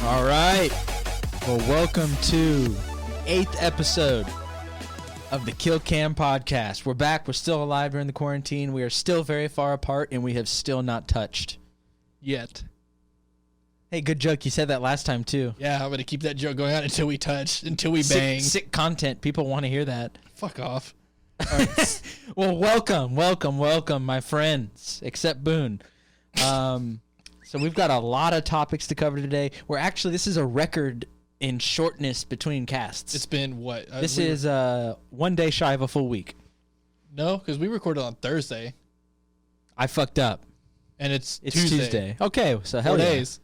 All right. Well, welcome to the 8th episode of the KillCam Podcast. We're back. We're still alive during the quarantine. We are still very far apart, and we have still not touched. Yet. Hey, good joke. You said that last time, too. Yeah, I'm going to keep that joke going on until we touch, until we bang. Sick content. People want to hear that. Fuck off. All right. Well, welcome, my friends, except Boone. So we've got a lot of topics to cover today. This is a record in shortness between casts. It's been what? This is 1 day shy of a full week. No, because we recorded on Thursday. I fucked up. And it's Tuesday. Okay, so hell 4 yeah. days.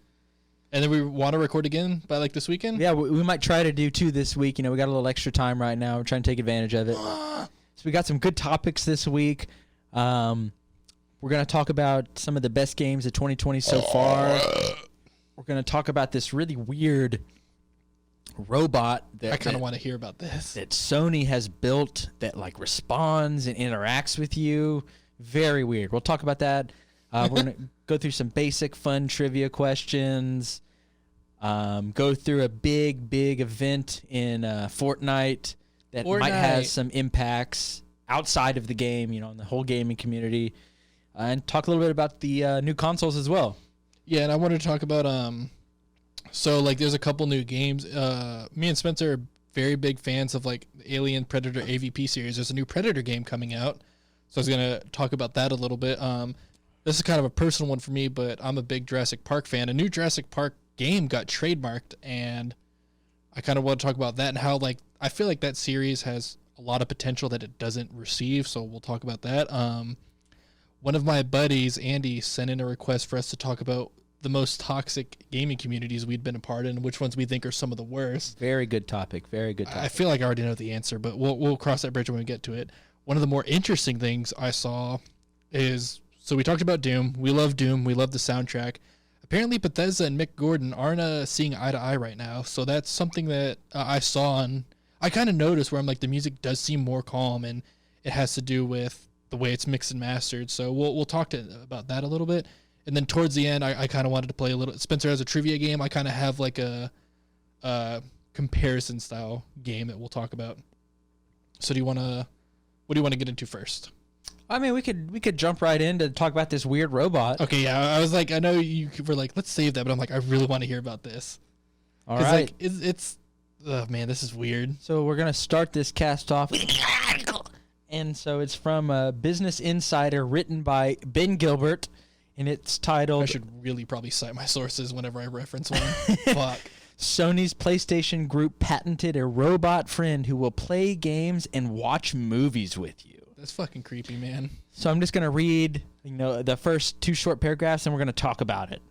And then we want to record again by like this weekend? Yeah, we might try to do 2 this week. You know, we got a little extra time right now. We're trying to take advantage of it. So we got some good topics this week. We're going to talk about some of the best games of 2020 so far. We're going to talk about this really weird robot that I kind of want to hear about this. That Sony has built that like responds and interacts with you. Very weird. We'll talk about that. We're going to go through some basic fun trivia questions. Go through a big event in Fortnite that might have some impacts outside of the game, you know, in the whole gaming community. And talk a little bit about the new consoles as well. Yeah, and I wanted to talk about so like there's a couple new games. Me and Spencer are very big fans of like the Alien Predator AVP series. There's a new Predator game coming out, so I was gonna talk about that a little bit. This is kind of a personal one for me, but I'm a big Jurassic Park fan. A new Jurassic Park game got trademarked, and I kind of want to talk about that and how like I feel like that series has a lot of potential that it doesn't receive. So we'll talk about that. One of my buddies, Andy, sent in a request for us to talk about the most toxic gaming communities we'd been a part in, and which ones we think are some of the worst. Very good topic. I feel like I already know the answer, but we'll cross that bridge when we get to it. One of the more interesting things I saw is, so we talked about Doom. We love Doom. We love the soundtrack. Apparently Bethesda and Mick Gordon aren't seeing eye to eye right now, so that's something that I saw, and I kind of noticed where I'm like, the music does seem more calm, and it has to do with the way it's mixed and mastered. So we'll talk about that a little bit. And then towards the end, I kind of wanted to play a little. Spencer has a trivia game. I kind of have like a comparison style game that we'll talk about. So what do you want to get into first? I mean, we could jump right in to talk about this weird robot. Okay, yeah. I was like, I know you were like, let's save that, but I'm like, I really want to hear about this. All right. Like, it's oh man, this is weird. So we're gonna start this cast off. And so it's from Business Insider, written by Ben Gilbert, and it's titled... I should really probably cite my sources whenever I reference one. Fuck. Sony's PlayStation Group patented a robot friend who will play games and watch movies with you. That's fucking creepy, man. So I'm just going to read the first 2 short paragraphs, and we're going to talk about it.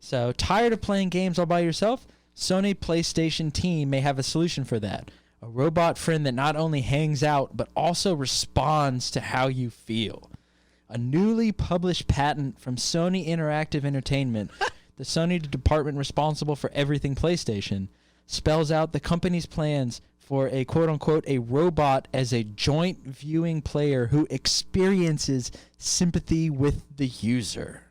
So, tired of playing games all by yourself? Sony PlayStation team may have a solution for that. A robot friend that not only hangs out, but also responds to how you feel. A newly published patent from Sony Interactive Entertainment, the Sony department responsible for everything PlayStation, spells out the company's plans for a quote-unquote a robot as a joint viewing player who experiences sympathy with the user.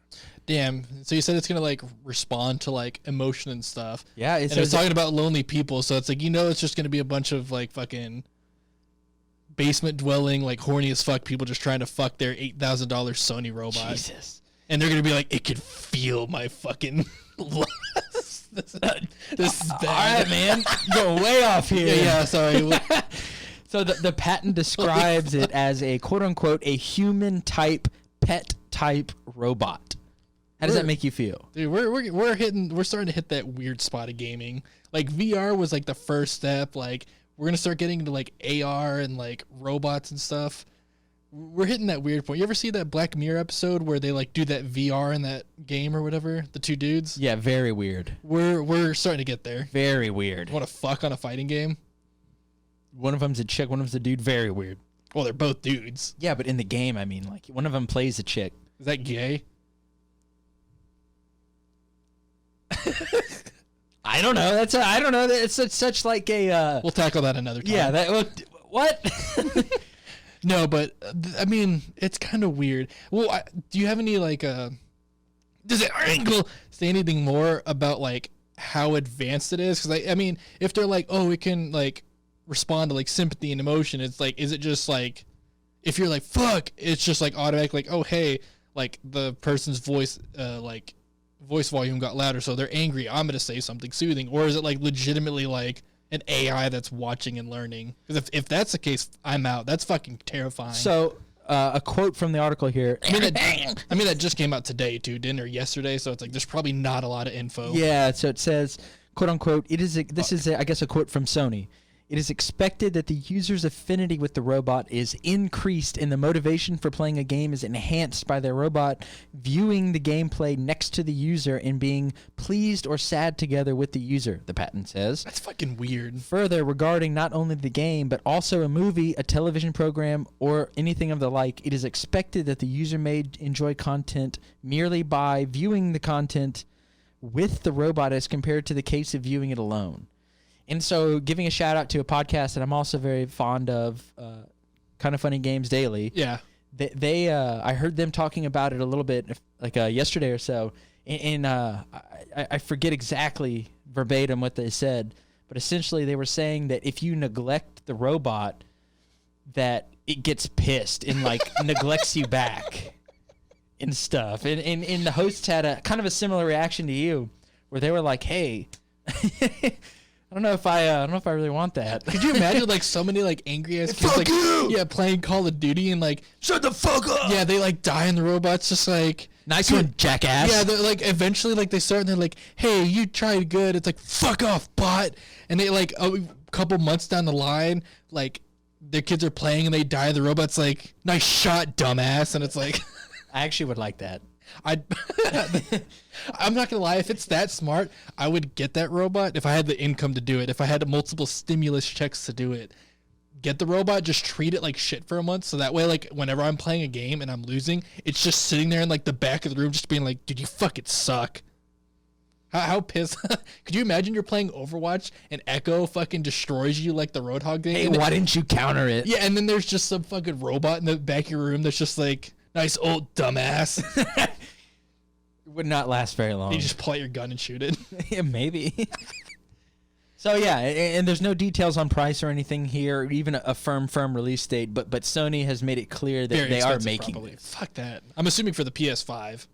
Damn. So you said it's going to like respond to like emotion and stuff. Yeah. And it's talking about lonely people. So it's like, it's just going to be a bunch of like fucking basement dwelling, like horny as fuck people just trying to fuck their $8,000 Sony robot. Jesus. And they're going to be like, it could feel my fucking lust. This is bad. All right, man. Go way off here. Yeah, sorry. So the patent describes it as a quote-unquote a human-type, pet-type robot. How does that make you feel? Dude, we're starting to hit that weird spot of gaming. Like VR was like the first step. Like we're gonna start getting into like AR and like robots and stuff. We're hitting that weird point. You ever see that Black Mirror episode where they like do that VR in that game or whatever? The 2 dudes. Yeah, very weird. We're starting to get there. Very weird. Want to fuck on a fighting game? One of them's a chick. One of them's a dude. Very weird. Well, they're both dudes. Yeah, but in the game, I mean, like one of them plays a chick. Is that gay? I don't know. I don't know. It's such like a. We'll tackle that another time. Yeah. What? No, but I mean, it's kind of weird. Well, do you have any like? Does it say anything more about like how advanced it is. Because I mean, if they're like, oh, it can like respond to like sympathy and emotion, it's like, is it just like, if you're like fuck, it's just like automatic, like, oh hey, like the person's voice voice volume got louder, so they're angry, I'm gonna say something soothing? Or is it like legitimately like an AI that's watching and learning? Because if that's the case, I'm out. That's fucking terrifying. So a quote from the article here. I mean that just came out today too, didn't, or yesterday? So it's like there's probably not a lot of info. Yeah, so it says, quote unquote, I guess a quote from Sony. It is expected that the user's affinity with the robot is increased and the motivation for playing a game is enhanced by the robot viewing the gameplay next to the user and being pleased or sad together with the user, the patent says. That's fucking weird. Further, regarding not only the game, but also a movie, a television program, or anything of the like, it is expected that the user may enjoy content merely by viewing the content with the robot as compared to the case of viewing it alone. And so giving a shout out to a podcast that I'm also very fond of, Kind of Funny Games Daily. Yeah. They I heard them talking about it a little bit like yesterday or so. And I forget exactly verbatim what they said, but essentially they were saying that if you neglect the robot, that it gets pissed and like neglects you back and stuff. And the hosts had a kind of a similar reaction to you where they were like, hey, I don't know if I really want that. Could you imagine like so many like angry ass kids like yeah playing Call of Duty and like shut the fuck up. Yeah, they like die and the robot's just like nice one, jackass. Yeah, they're like eventually like they start and they're like, hey, you tried good. It's like fuck off, bot. And they like a couple months down the line, like their kids are playing and they die. The robot's like, nice shot, dumbass. And it's like, I actually would like that. I'm not gonna lie, if it's that smart, I would get that robot if I had the income to do it. If I had multiple stimulus checks to do it, get the robot, just treat it like shit for a month, so that way like whenever I'm playing a game and I'm losing, it's just sitting there in like the back of the room just being like, dude, you fucking suck. How pissed? Could you imagine you're playing Overwatch and Echo fucking destroys you like the Roadhog thing? Hey, why didn't you counter it? Yeah, and then there's just some fucking robot in the back of your room that's just like, nice old dumbass. It would not last very long. You just pull out your gun and shoot it. Yeah, maybe. So yeah, and there's no details on price or anything here, or even a firm release date. But Sony has made it clear that Very they are expensive, making probably. this. Fuck that. I'm assuming for the PS5.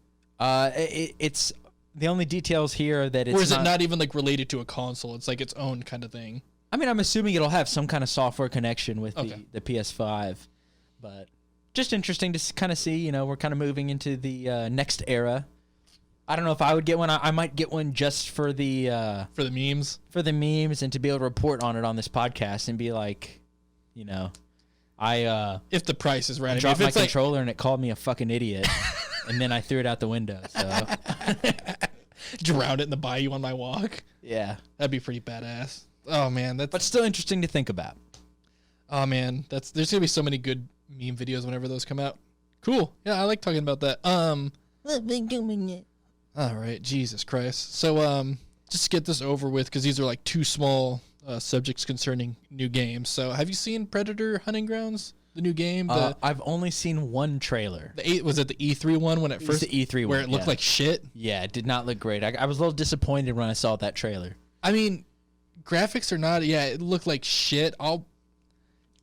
It's the only details here that it's. Or is it not even like related to a console? It's like its own kind of thing. I mean, I'm assuming it'll have some kind of software connection with the PS5, but just interesting to kind of see. You know, we're kind of moving into the next era. I don't know if I would get one. I might get one just for the memes. For the memes, and to be able to report on it on this podcast and be like, you know, if the price is right. I dropped my controller and it called me a fucking idiot, and then I threw it out the window. So drowned it in the bayou on my walk. Yeah, that'd be pretty badass. Oh man, but still interesting to think about. Oh man, there's gonna be so many good meme videos whenever those come out. Cool. Yeah, I like talking about that. All right, Jesus Christ. So, just to get this over with, because these are like two small subjects concerning new games. So, have you seen Predator Hunting Grounds, the new game? I've only seen one trailer. Was it the E3 one when it first? The E3 where one, it looked like shit. Yeah, it did not look great. I was a little disappointed when I saw that trailer. I mean, graphics are not. Yeah, it looked like shit.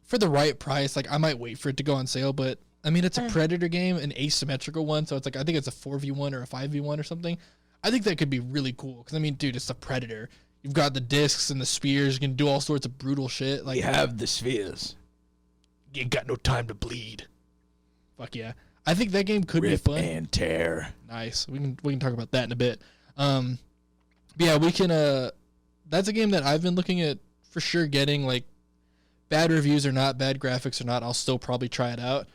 For the right price, like I might wait for it to go on sale, but. I mean, it's a Predator game, an asymmetrical one, so it's like, I think it's a 4v1 or a 5v1 or something. I think that could be really cool, because, I mean, dude, it's a Predator. You've got the discs and the spears, you can do all sorts of brutal shit. Like, you have the spheres. You ain't got no time to bleed. Fuck yeah. I think that game could be fun. Rip and tear. Nice. We can talk about that in a bit. But yeah, we can, that's a game that I've been looking at for sure getting, like, bad reviews or not, bad graphics or not, I'll still probably try it out.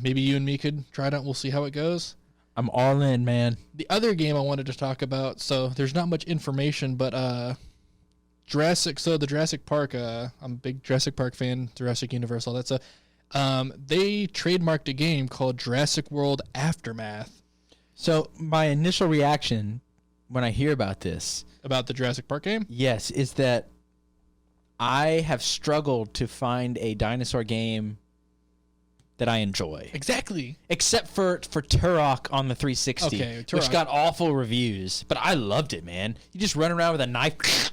Maybe you and me could try it out. We'll see how it goes. I'm all in, man. The other game I wanted to talk about, so there's not much information, but the Jurassic Park, I'm a big Jurassic Park fan, Jurassic Universe, all that stuff. They trademarked a game called Jurassic World Aftermath. So my initial reaction when I hear about this. About the Jurassic Park game? Yes, is that I have struggled to find a dinosaur game that I enjoy. Exactly. Except for Turok on the 360, Okay, which Turok. got awful reviews, but I loved it, man. You just run around with a knife.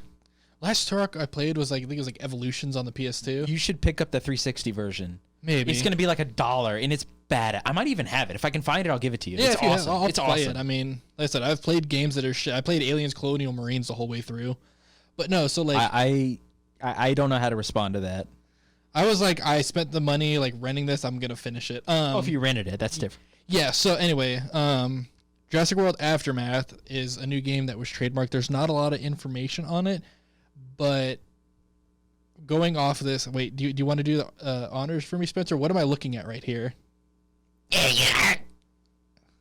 Last Turok I played was like, I think it was like Evolutions on the PS2. You should pick up the 360 version. Maybe. It's going to be like $1, and it's bad. I might even have it. If I can find it, I'll give it to you. Yeah, It's if you have, awesome. I'll It's play awesome. it. I mean, like I said, I've played games that are shit. I played Aliens Colonial Marines the whole way through. But no, so like... I don't know how to respond to that. I was like, I spent the money like renting this. I'm going to finish it. If you rented it, that's different. Yeah, so anyway, Jurassic World Aftermath is a new game that was trademarked. There's not a lot of information on it, but going off of this, wait, do you want to do the honors for me, Spencer? What am I looking at right here?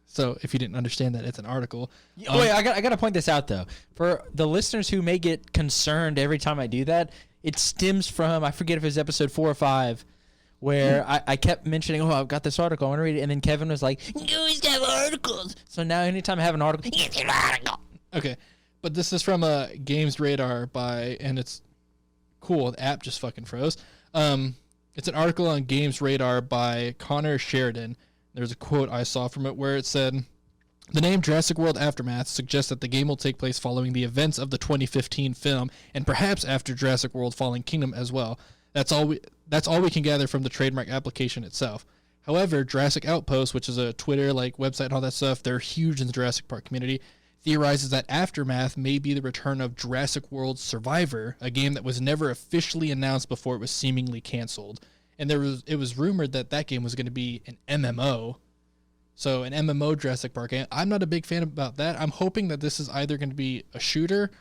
So if you didn't understand that, it's an article. Wait, I got to point this out, though. For the listeners who may get concerned every time I do that, it stems from, I forget if it was episode 4 or 5, where I kept mentioning, oh, I've got this article, I want to read it, and then Kevin was like, you always have articles. So now anytime I have an article, it's an article. Okay, but this is from Games Radar and it's cool. The app just fucking froze. It's an article on Games Radar by Connor Sheridan. There's a quote I saw from it where it said, the name Jurassic World Aftermath suggests that the game will take place following the events of the 2015 film and perhaps after Jurassic World Fallen Kingdom as well. That's all we can gather from the trademark application itself. However, Jurassic Outpost, which is a Twitter like website and all that stuff, they're huge in the Jurassic Park community, theorizes that Aftermath may be the return of Jurassic World Survivor, a game that was never officially announced before it was seemingly canceled. And it was rumored that game was going to be an MMO. So an MMO Jurassic Park game. I'm not a big fan about that. I'm hoping that this is either going to be a shooter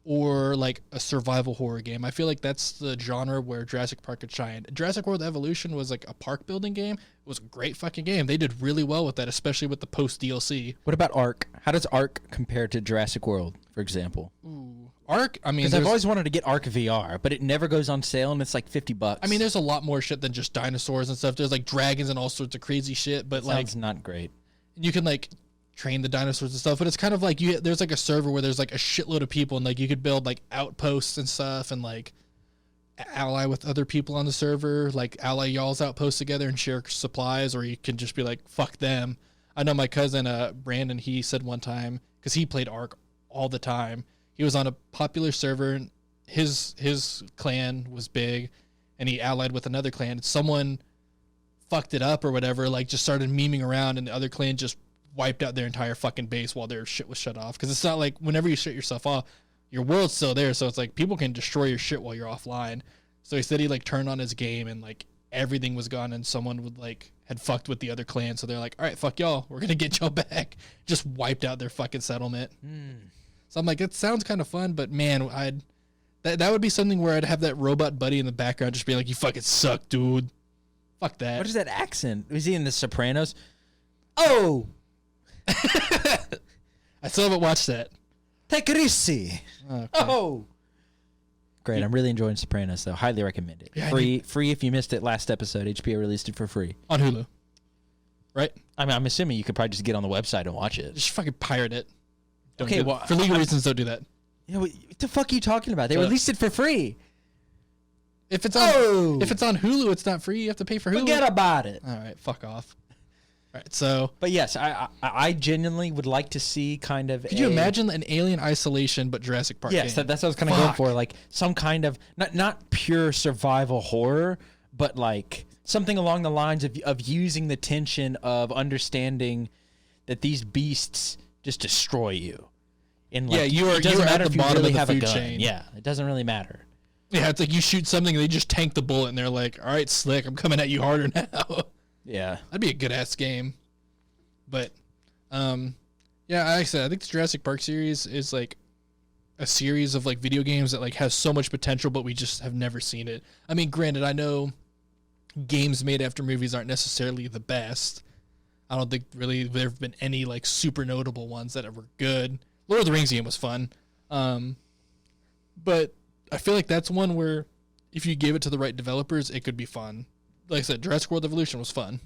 or like a survival horror game. I feel like that's the genre where Jurassic Park could shine. Jurassic World Evolution was like a park building game. It was a great fucking game. They did really well with that, especially with the post DLC. What about Ark? How does Ark compare to Jurassic World, for example? Ooh, Ark, I mean, because I've always wanted to get Ark VR, but it never goes on sale, and it's like $50. I mean, there's a lot more shit than just dinosaurs and stuff. There's like dragons and all sorts of crazy shit, but Sounds not great. You can like train the dinosaurs and stuff, but it's kind of like there's like a server where there's like a shitload of people, and like you could build like outposts and stuff, and like ally with other people on the server, like ally y'all's outposts together and share supplies, or you can just be like, fuck them. I know my cousin Brandon, he said one time, because he played Ark all the time, he was on a popular server, and his clan was big, and he allied with another clan. Someone fucked it up or whatever, like just started memeing around, and the other clan just wiped out their entire fucking base while their shit was shut off. Because it's not like whenever you shut yourself off, your world's still there, so it's like people can destroy your shit while you're offline. So he said he like turned on his game and like everything was gone, and someone would like had fucked with the other clan, so they're like, all right, fuck y'all, we're gonna get y'all back. Just wiped out their fucking settlement. So I'm like, it sounds kind of fun, but man, that would be something where I'd have that robot buddy in the background just be like, you fucking suck, dude. Fuck that. What is that accent? Was he in The Sopranos? Oh! I still haven't watched that. Take it easy. Okay. Oh! Great. I'm really enjoying Sopranos, though. Highly recommend it. Yeah, Free if you missed it last episode. HBO released it for free. On Hulu. Right? I mean, I'm assuming you could probably just get on the website and watch it. Just fucking pirate it. Okay, well, for legal reasons, don't do that. You know, what the fuck are you talking about? They released it for free. If it's on Hulu, it's not free. You have to pay for Hulu. Forget about it. All right, fuck off. All right, so. But yes, I genuinely would like to see kind of. Could you imagine an Alien Isolation but Jurassic Park? Yes, game? that's what I was kind of going for. Like some kind of not pure survival horror, but like something along the lines of using the tension of understanding that these beasts just destroy you. And like, it doesn't matter if you really have a gun. Chain. Yeah, it doesn't really matter. Yeah, it's like you shoot something and they just tank the bullet and they're like, all right, Slick, I'm coming at you harder now. Yeah. That'd be a good-ass game. But, yeah, like I said, I think the Jurassic Park series is like a series of like video games that like has so much potential, but we just have never seen it. I mean, granted, I know games made after movies aren't necessarily the best. I don't think really there have been any like super notable ones that were good. Lord of the Rings game was fun. But I feel like that's one where if you gave it to the right developers, it could be fun. Like I said, Jurassic World Evolution was fun.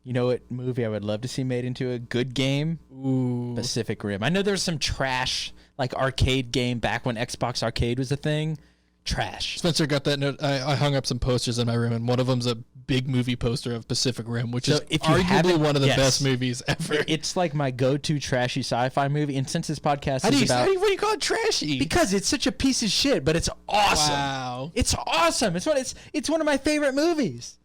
You know what movie I would love to see made into a good game? Ooh. Pacific Rim. I know there's some trash like arcade game back when Xbox Arcade was a thing. trash. Spencer got that note. I hung up some posters in my room, and one of them's a big movie poster of Pacific Rim, which is arguably one of the best movies ever. It's like my go-to trashy sci-fi movie. And since this podcast what do you call it trashy? Because it's such a piece of shit, but it's awesome. Wow. It's awesome. It's one of my favorite movies.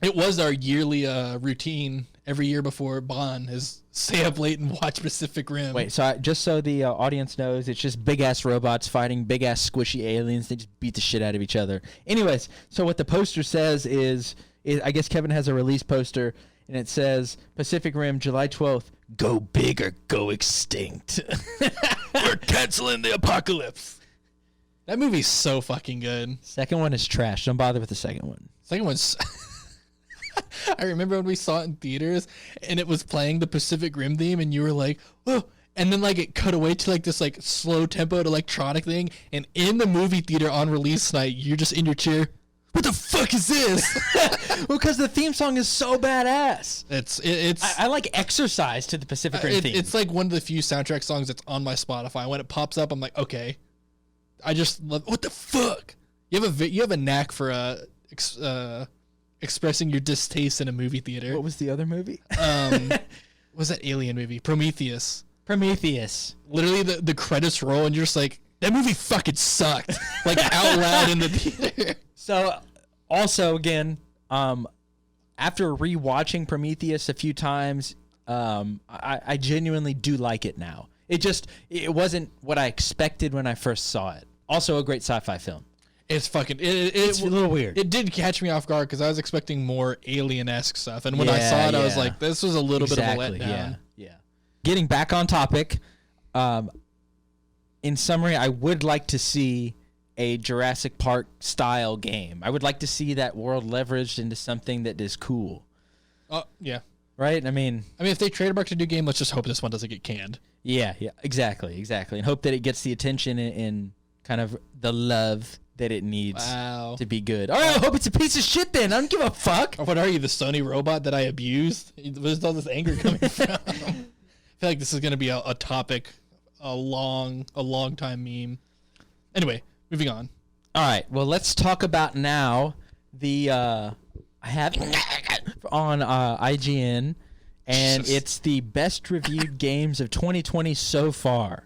It was our yearly routine every year before Bond is stay up late and watch Pacific Rim. Wait, so just so the audience knows, it's just big-ass robots fighting big-ass squishy aliens. They just beat the shit out of each other. Anyways, so what the poster says is I guess Kevin has a release poster, and it says, Pacific Rim, July 12th, go big or go extinct. We're canceling the apocalypse. That movie's so fucking good. Second one is trash. Don't bother with the second one. Second one's... I remember when we saw it in theaters and it was playing the Pacific Rim theme and you were like, oh, and then like it cut away to like this like slow tempoed electronic thing, and in the movie theater on release night you're just in your chair, what the fuck is this? Well, because the theme song is so badass. It's I like Exercise to the Pacific Rim theme. It's like one of the few soundtrack songs that's on my Spotify. When it pops up, I'm like, okay. I just love, what the fuck? You have a knack for expressing your distaste in a movie theater. What was the other movie? What was that alien movie? Prometheus. Literally the credits roll and you're just like, that movie fucking sucked. Like out loud in the theater. So also again, after rewatching Prometheus a few times, I genuinely do like it now. It wasn't what I expected when I first saw it. Also a great sci-fi film. It's fucking... It's a little weird. It did catch me off guard because I was expecting more alien-esque stuff. And when I saw it, I was like, this was a little bit of a letdown. Yeah. Getting back on topic, in summary, I would like to see a Jurassic Park style game. I would like to see that world leveraged into something that is cool. Yeah. Right? I mean, if they trademarked a new game, let's just hope this one doesn't get canned. Yeah, exactly. And hope that it gets the attention and kind of the love that it needs to be good. Oh, I hope it's a piece of shit then. I don't give a fuck. Or what are you, the Sony robot that I abused? Where's all this anger coming from? I feel like this is going to be a topic, a long time meme. Anyway, moving on. All right. Well, let's talk about now I have on IGN, and it's the best reviewed games of 2020 so far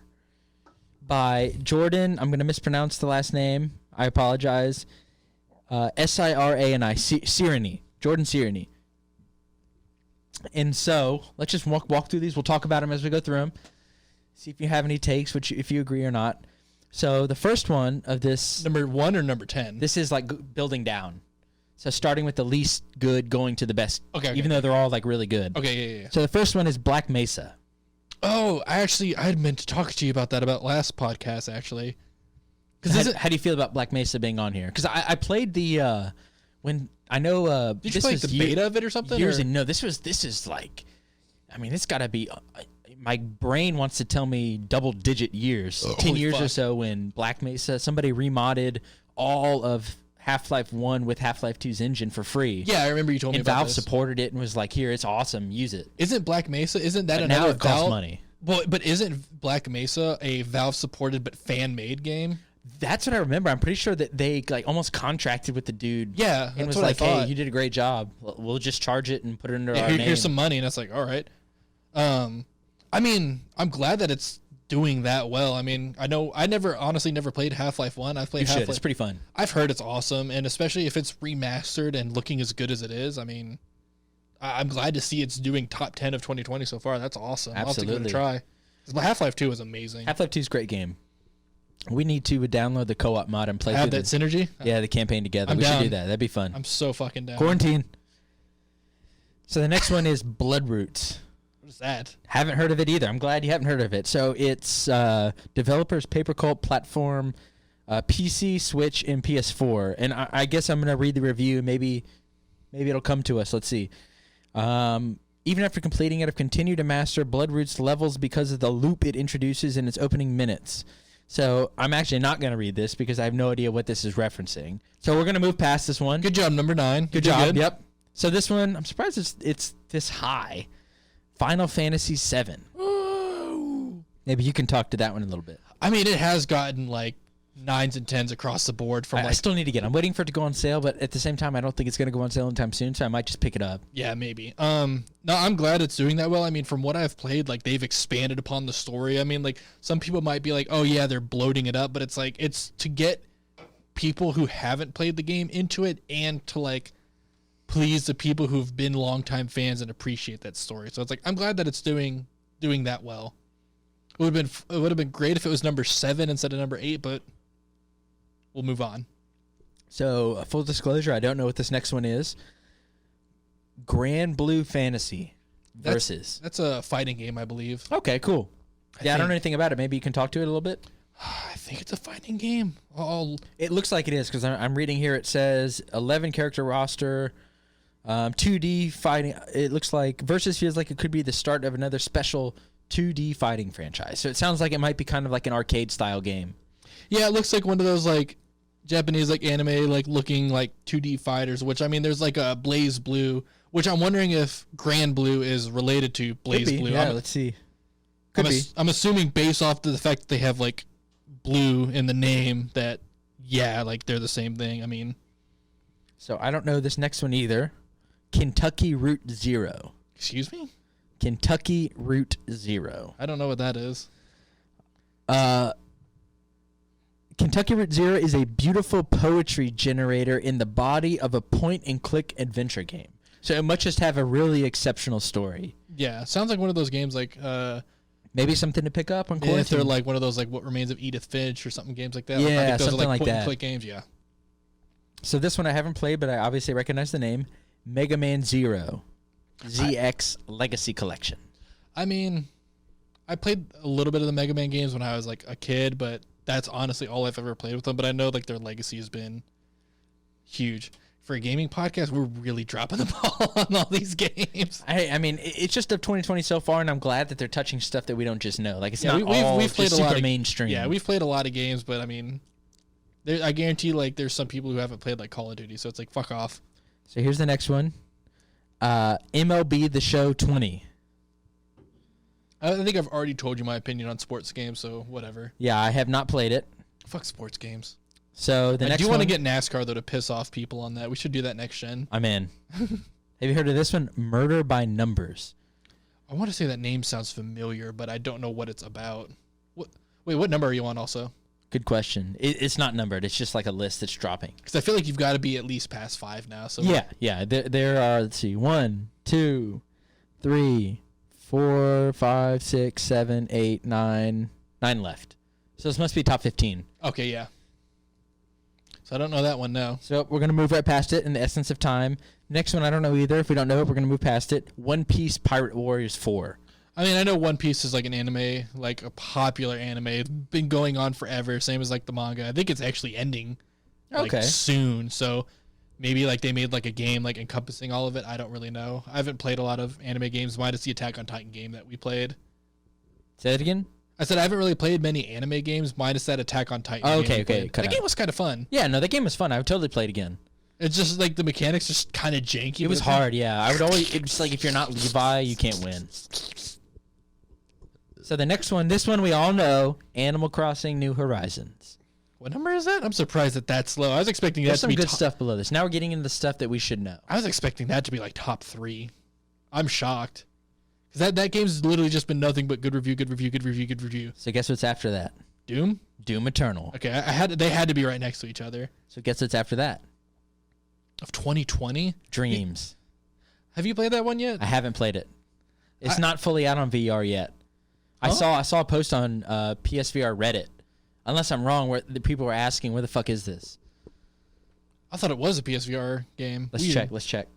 by Jordan. I'm going to mispronounce the last name. I apologize. Sirani. Sirani. Jordan Sirani. And so let's just walk through these. We'll talk about them as we go through them. See if you have any takes, if you agree or not. So the first one of this... Number 1 or number 10? This is like building down. So starting with the least good, going to the best. Okay. Even though they're all like really good. Okay, yeah. So the first one is Black Mesa. Oh, I had meant to talk to you about that last podcast, actually. How do you feel about Black Mesa being on here? Because I played the when I know. Did you play the beta of it or something? No, this is like, I mean, it's got to be. My brain wants to tell me double-digit years, 10 years or so. When Black Mesa, somebody remodded all of Half-Life 1 with Half-Life 2's engine for free. Yeah, I remember you told me about Valve this. supported it and was like, "Here, it's awesome, use it." Isn't Black Mesa? Isn't that but another now it costs Valve money? Well, but isn't Black Mesa a Valve-supported but fan-made game? That's what I remember. I'm pretty sure that they like almost contracted with the dude. Yeah, and was what like, I thought. "Hey, you did a great job. We'll just charge it and put it under our name. Here's some money," and it's like, all right. I mean, I'm glad that it's doing that well. I mean, I know I honestly never played Half-Life 1. I've played Half-Life. It's pretty fun. I've heard it's awesome, and especially if it's remastered and looking as good as it is. I mean, I'm glad to see it's doing top 10 of 2020 so far. That's awesome. Absolutely. I'll have to give it a try. But Half-Life 2 is amazing. Half-Life 2 is a great game. We need to download the co-op mod and play have that synergy. Yeah, the campaign together. I'm we down. should do that. That'd be fun. I'm so fucking down. Quarantine. So the next one is Bloodroots. What is that? Haven't heard of it either. I'm glad you haven't heard of it. So it's developers paper cult platform, PC, Switch, and PS4. And I guess I'm gonna read the review. Maybe it'll come to us. Let's see. Even after completing it, I've continued to master Bloodroots levels because of the loop it introduces in its opening minutes. So I'm actually not going to read this because I have no idea what this is referencing. So we're going to move past this one. Good job, number 9. Good job. Yep. So this one, I'm surprised it's this high. Final Fantasy VII. Ooh. Maybe you can talk to that one a little bit. I mean, it has gotten like 9s and 10s across the board from I still need to get it. I'm waiting for it to go on sale, but at the same time, I don't think it's going to go on sale anytime soon, so I might just pick it up. Yeah, maybe. No, I'm glad it's doing that well. I mean, from what I've played, like, they've expanded upon the story. I mean, like, some people might be like, oh, yeah, they're bloating it up, but it's like, it's to get people who haven't played the game into it and to, like, please the people who've been longtime fans and appreciate that story. So it's like, I'm glad that it's doing that well. It would have been great if it was number 7 instead of number 8, but we'll move on. So, full disclosure, I don't know what this next one is. Grand Blue Fantasy versus. That's a fighting game, I believe. Okay, cool. I don't know anything about it. Maybe you can talk to it a little bit. I think it's a fighting game. It looks like it is because I'm reading here. It says 11 character roster, 2D fighting. It looks like versus feels like it could be the start of another special 2D fighting franchise. So it sounds like it might be kind of like an arcade style game. Yeah, it looks like one of those like Japanese like anime like looking like 2D fighters, which I mean there's like a Blaze Blue, which I'm wondering if Grand Blue is related to Blaze Blue. Yeah, let's see. I'm assuming based off the fact that they have like blue in the name that like they're the same thing. I mean, so I don't know this next one either. Kentucky Route Zero. Excuse me? Kentucky Route Zero. I don't know what that is. Kentucky Route Zero is a beautiful poetry generator in the body of a point-and-click adventure game. So it must just have a really exceptional story. Yeah, sounds like one of those games like maybe something to pick up on quarantine. If they're like one of those like What Remains of Edith Finch or something games like that. Yeah, I think those something are like point-and-click games. Yeah. So this one I haven't played, but I obviously recognize the name. Mega Man Zero, ZX Legacy Collection. I mean, I played a little bit of the Mega Man games when I was like a kid, but that's honestly all I've ever played with them. But I know like their legacy has been huge. For a gaming podcast, we're really dropping the ball on all these games. I mean, it's just of 2020 so far, and I'm glad that they're touching stuff that we don't just know. Like it's not we've played just a lot super of, mainstream. Yeah, we've played a lot of games, but I mean, I guarantee like there's some people who haven't played like Call of Duty, so it's like fuck off. So here's the next one, MLB The Show 20. I think I've already told you my opinion on sports games, so whatever. Yeah, I have not played it. Fuck sports games. So the next one. I do want to get NASCAR, though, to piss off people on that. We should do that next gen. I'm in. Have you heard of this one? Murder by Numbers. I want to say that name sounds familiar, but I don't know what it's about. What number are you on also? Good question. It's not numbered. It's just like a list that's dropping. Because I feel like you've got to be at least past 5 now. So Yeah. There are, let's see, 1, 2, 3, 4, 5, 6, 7, 8, 9 left. So this must be top 15. Okay, yeah. So I don't know that one, no. So we're going to move right past it in the essence of time. Next one, I don't know either. If we don't know it, we're going to move past it. One Piece Pirate Warriors 4. I mean, I know One Piece is like an anime, like a popular anime. It's been going on forever, same as like the manga. I think it's actually ending soon. So maybe like they made like a game like encompassing all of it. I don't really know. I haven't played a lot of anime games, minus the Attack on Titan game that we played. Say that again? I said I haven't really played many anime games, minus that Attack on Titan. Oh, okay. That game was kind of fun. Yeah, no, that game was fun. I would totally play it again. It's just like the mechanics just kind of janky. It was hard, yeah. I would always. It's like if you're not Levi, you can't win. So the next one, this one we all know, Animal Crossing: New Horizons. What number is that? I'm surprised that that's low. I was expecting that to be some good stuff below this. Now we're getting into the stuff that we should know. I was expecting that to be like top 3. I'm shocked. Because that game's literally just been nothing but good review. So guess what's after that? Doom Eternal. Okay, they had to be right next to each other. So guess what's after that? Of 2020? Dreams. Have you played that one yet? I haven't played it. It's not fully out on VR yet. I saw a post on PSVR Reddit. Unless I'm wrong, where the people were asking, where the fuck is this? I thought it was a PSVR game. Let's check.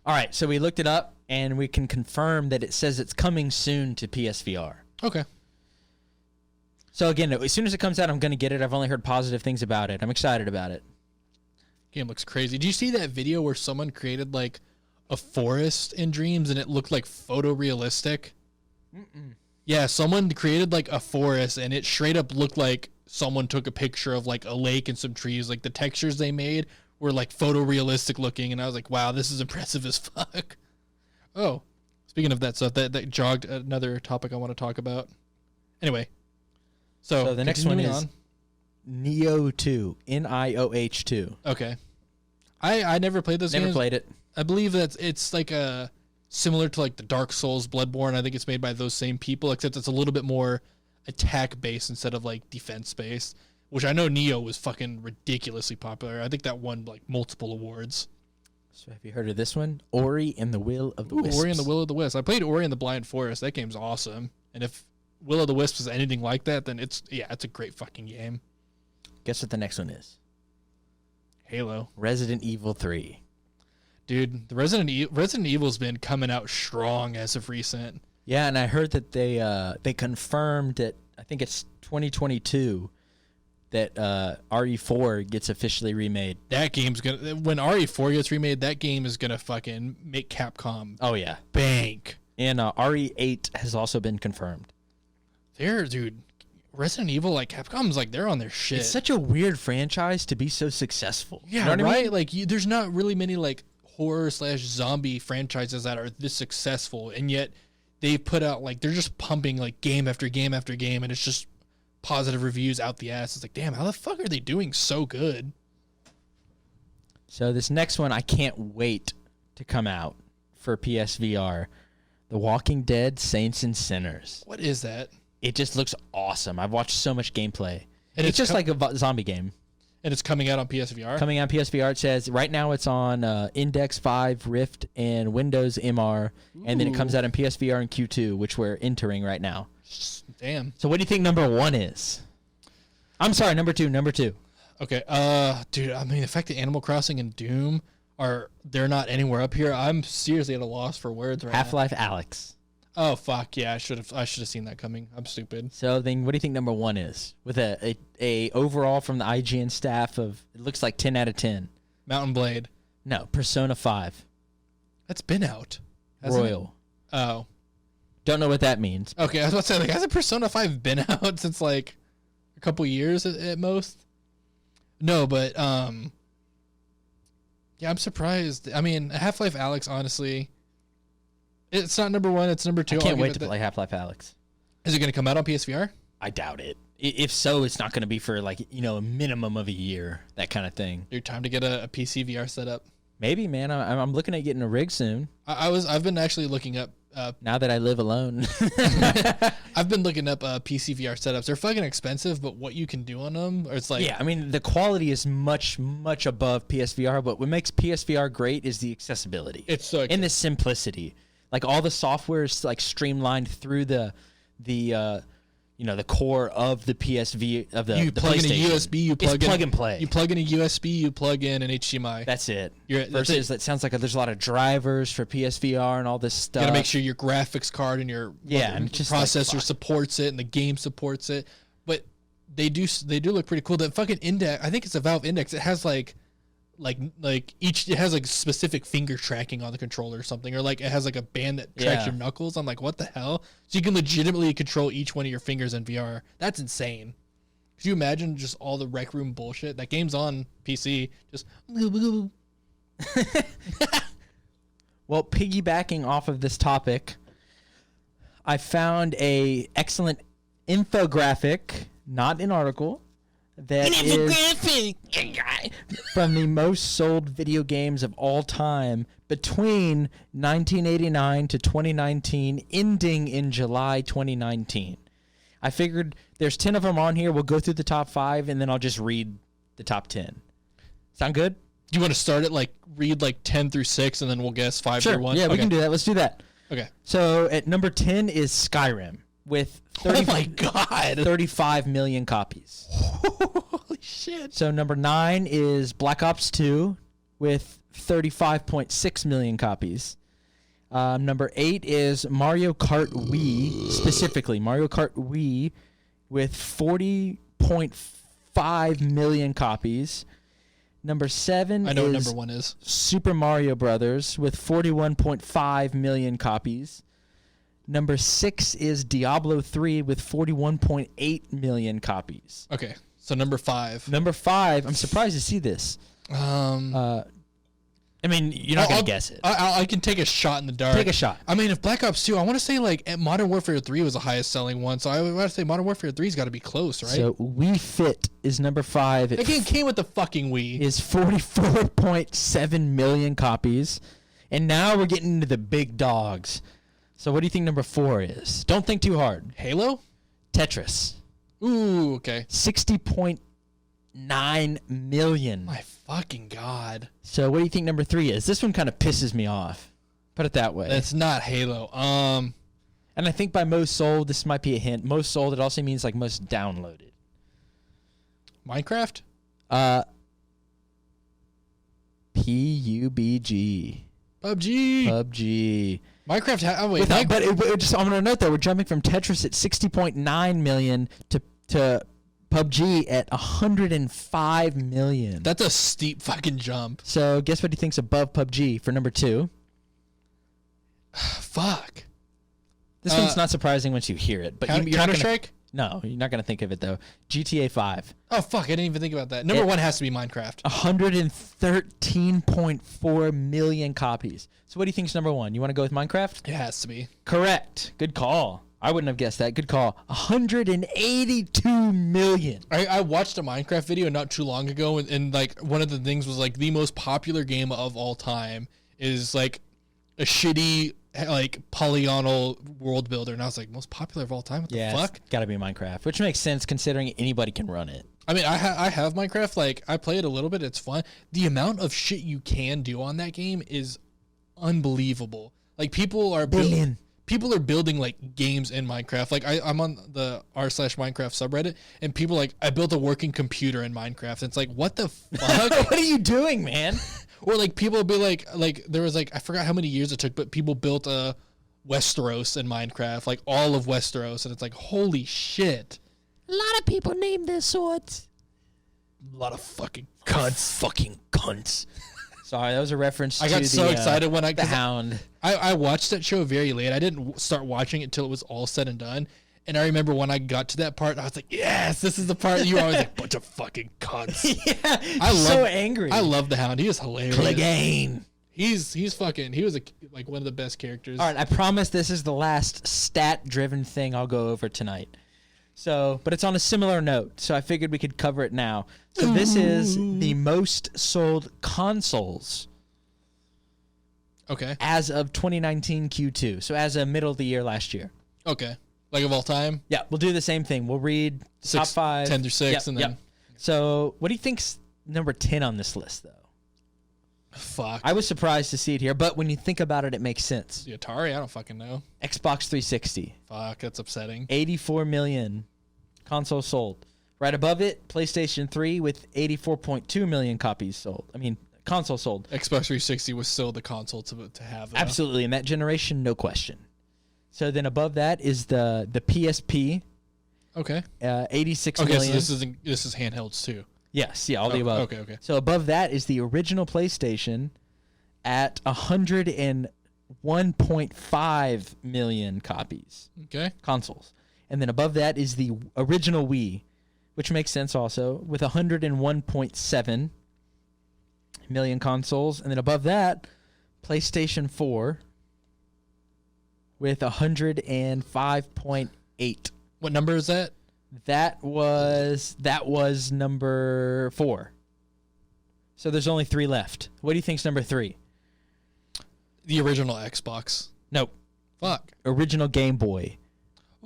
All right, so we looked it up, and we can confirm that it says it's coming soon to PSVR. Okay. So again, as soon as it comes out, I'm going to get it. I've only heard positive things about it. I'm excited about it. Game looks crazy. Did you see that video where someone created like a forest in Dreams and it looked like photorealistic? Yeah, someone created like a forest and it straight up looked like someone took a picture of like a lake and some trees. Like the textures they made were like photorealistic looking, and I was like, wow, this is impressive as fuck. Oh, speaking of that stuff, that jogged another topic I want to talk about. Anyway, so the next one is Nioh 2. Nioh 2. Okay. I never played those games. Never played it. I believe that it's like a similar to like the Dark Souls, Bloodborne. I think it's made by those same people, except it's a little bit more attack based instead of like defense based. Which I know Nioh was fucking ridiculously popular. I think that won like multiple awards. So have you heard of this one? Ori and the Will of the Wisps. Ori and the Will of the Wisps. I played Ori and the Blind Forest. That game's awesome. And if Will of the Wisps is anything like that, then it's a great fucking game. Guess what the next one is? Halo. Resident Evil 3. Dude, the Resident Evil's been coming out strong as of recent. Yeah, and I heard that they confirmed that I think it's 2022 that RE4 gets officially remade. That game's gonna when RE4 gets remade, that game is gonna fucking make Capcom bank. And RE8 has also been confirmed. Dude, Resident Evil, like Capcom's like they're on their shit. It's such a weird franchise to be so successful. Yeah, you know what right. I mean? Like there's not really many like horror/zombie franchises that are this successful, and yet they put out like they're just pumping like game after game after game, and it's just positive reviews out the ass. It's like, damn, how the fuck are they doing so good? So this next one, I can't wait to come out for PSVR. The Walking Dead Saints and Sinners. What is that? It just looks awesome. I've watched so much gameplay. And it's just like a zombie game. And it's coming out on PSVR? Coming out on PSVR. It says right now it's on Index 5, Rift, and Windows MR. And then it comes out in PSVR and Q2, which we're entering right now. Damn. So what do you think number 1 is? I'm sorry, number 2. Okay. Dude, I mean, the fact that Animal Crossing and Doom they're not anywhere up here, I'm seriously at a loss for words right Half-Life Alyx. Oh fuck yeah! I should have seen that coming. I'm stupid. So then, what do you think number 1 is? With a overall from the IGN staff of it looks like 10 out of 10. Mountain Blade. No, Persona 5. That's been out. Royal. Oh. Don't know what that means. Okay, I was about to say, like, hasn't Persona 5 been out since like a couple years at most? No, but yeah, I'm surprised. I mean, Half-Life Alyx, honestly. It's not number 1. It's number 2. I can't wait to play Half-Life Alyx. Is it going to come out on PSVR? I doubt it. If so, it's not going to be for like a minimum of a year, that kind of thing. Your time to get a PC VR set up. Maybe, man. I'm looking at getting a rig soon. I've been actually looking up. Now that I live alone, I've been looking up PC VR setups. They're fucking expensive, but what you can do on them, or it's like I mean, the quality is much above PSVR. But what makes PSVR great is the accessibility. It's so and the simplicity. Like all the software is like streamlined through the core of the PSV of the you the plug in a PlayStation. USB, you plug it's in plug and play. You plug in a USB, you plug in an HDMI. That's it. Versus that sounds like there's a lot of drivers for PSVR and all this stuff. You gotta make sure your graphics card and your and just processor supports it and the game supports it. But they do look pretty cool. The fucking Index, I think it's a Valve Index. It has like it has like specific finger tracking on the controller or something, or like it has like a band that tracks your knuckles. I'm like, what the hell? So you can legitimately control each one of your fingers in VR. That's insane. Could you imagine just all the Rec Room bullshit? That game's on PC. Just Well, piggybacking off of this topic, I found a excellent infographic, not an article, that is from the most sold video games of all time between 1989 to 2019, ending in July 2019. I figured there's 10 of them on here. We'll go through the top 5, and then I'll just read the top 10. Sound good? Do you want to start it read 10 through 6, and then we'll guess 5 through 1? Yeah, we can do that. Let's do that. Okay. So at number 10 is Skyrim with 35 million copies. Holy shit. So number 9 is Black Ops 2 with 35.6 million copies. Number 8 is Mario Kart Wii, specifically Mario Kart Wii with 40.5 million copies. Number 7 I know is what number 1 is. Super Mario Brothers with 41.5 million copies. Number 6 is Diablo 3 with 41.8 million copies. Okay, so number 5. Number 5, I'm surprised to see this. I mean, you're not going to guess it. I can take a shot in the dark. Take a shot. I mean, if Black Ops 2, I want to say like Modern Warfare 3 was the highest selling one, so I want to say Modern Warfare 3's got to be close, right? So Wii Fit is number 5. That game came with the fucking Wii. Is 44.7 million copies. And now we're getting into the big dogs. So what do you think number 4 is? Don't think too hard. Halo? Tetris. Ooh, okay. 60.9 million. My fucking God. So what do you think number 3 is? This one kind of pisses me off. Put it that way. That's not Halo. And I think by most sold, this might be a hint. Most sold, it also means like most downloaded. Minecraft? PUBG. PUBG. Minecraft. Wait. I'm going to note though, we're jumping from Tetris at 60.9 million to PUBG at 105 million. That's a steep fucking jump. So guess what he thinks above PUBG for number 2? Fuck. This one's not surprising once you hear it. But Counter-Strike? No, you're not going to think of it though. GTA 5. Oh, fuck. I didn't even think about that. Number 1 has to be Minecraft. 113.4 million copies. So what do you think is number 1? You want to go with Minecraft? It has to be. Correct. Good call. I wouldn't have guessed that. Good call. 182 million. I watched a Minecraft video not too long ago, and like one of the things was like the most popular game of all time is like a shitty like polygonal world builder, and I was like, most popular of all time? What the fuck? Got to be Minecraft, which makes sense considering anybody can run it. I mean, I have Minecraft. Like I play it a little bit. It's fun. The amount of shit you can do on that game is unbelievable. Like people are building like games in Minecraft. Like I'm on the r/Minecraft subreddit, and people like, I built a working computer in Minecraft. It's like, what the fuck? What are you doing, man? Or like people will be like there was like, I forgot how many years it took, but people built a Westeros in Minecraft, like all of Westeros, and it's like, holy shit. A lot of people name their swords. A lot of fucking cunts. Fucking cunts. Sorry, that was a reference to I got so excited when the Hound. I watched that show very late. I didn't start watching it till it was all said and done. And I remember when I got to that part, I was like, yes, this is the part you were always like, bunch of fucking cunts. Yeah, so angry. I love the Hound. He is hilarious. Clegane. He was like one of the best characters. All right, I promise this is the last stat-driven thing I'll go over tonight. So, but it's on a similar note, so I figured we could cover it now. So this is the most sold consoles. Okay. As of 2019 Q2. So as of middle of the year last year. Okay. Like of all time? Yeah, we'll do the same thing. We'll read top 5. 10 through 6, and then... So what do you think's number 10 on this list, though? Fuck. I was surprised to see it here, but when you think about it, it makes sense. The Atari? I don't fucking know. Xbox 360. Fuck, that's upsetting. 84 million consoles sold. Right above it, PlayStation 3 with 84.2 million copies sold. I mean, consoles sold. Xbox 360 was still the console to have. Though. Absolutely. In that generation, no question. So then above that is the PSP. Okay. 86 million. million. So this is handhelds too. Yes, yeah, all the above. Okay. So above that is the original PlayStation at 101.5 million copies. Okay. Consoles. And then above that is the original Wii, which makes sense also, with 101.7 million consoles. And then above that, PlayStation 4 with 105.8. What number is that? That was number 4. So there's only 3 left. What do you think's number 3? The original Xbox. Nope. Fuck. Original Game Boy.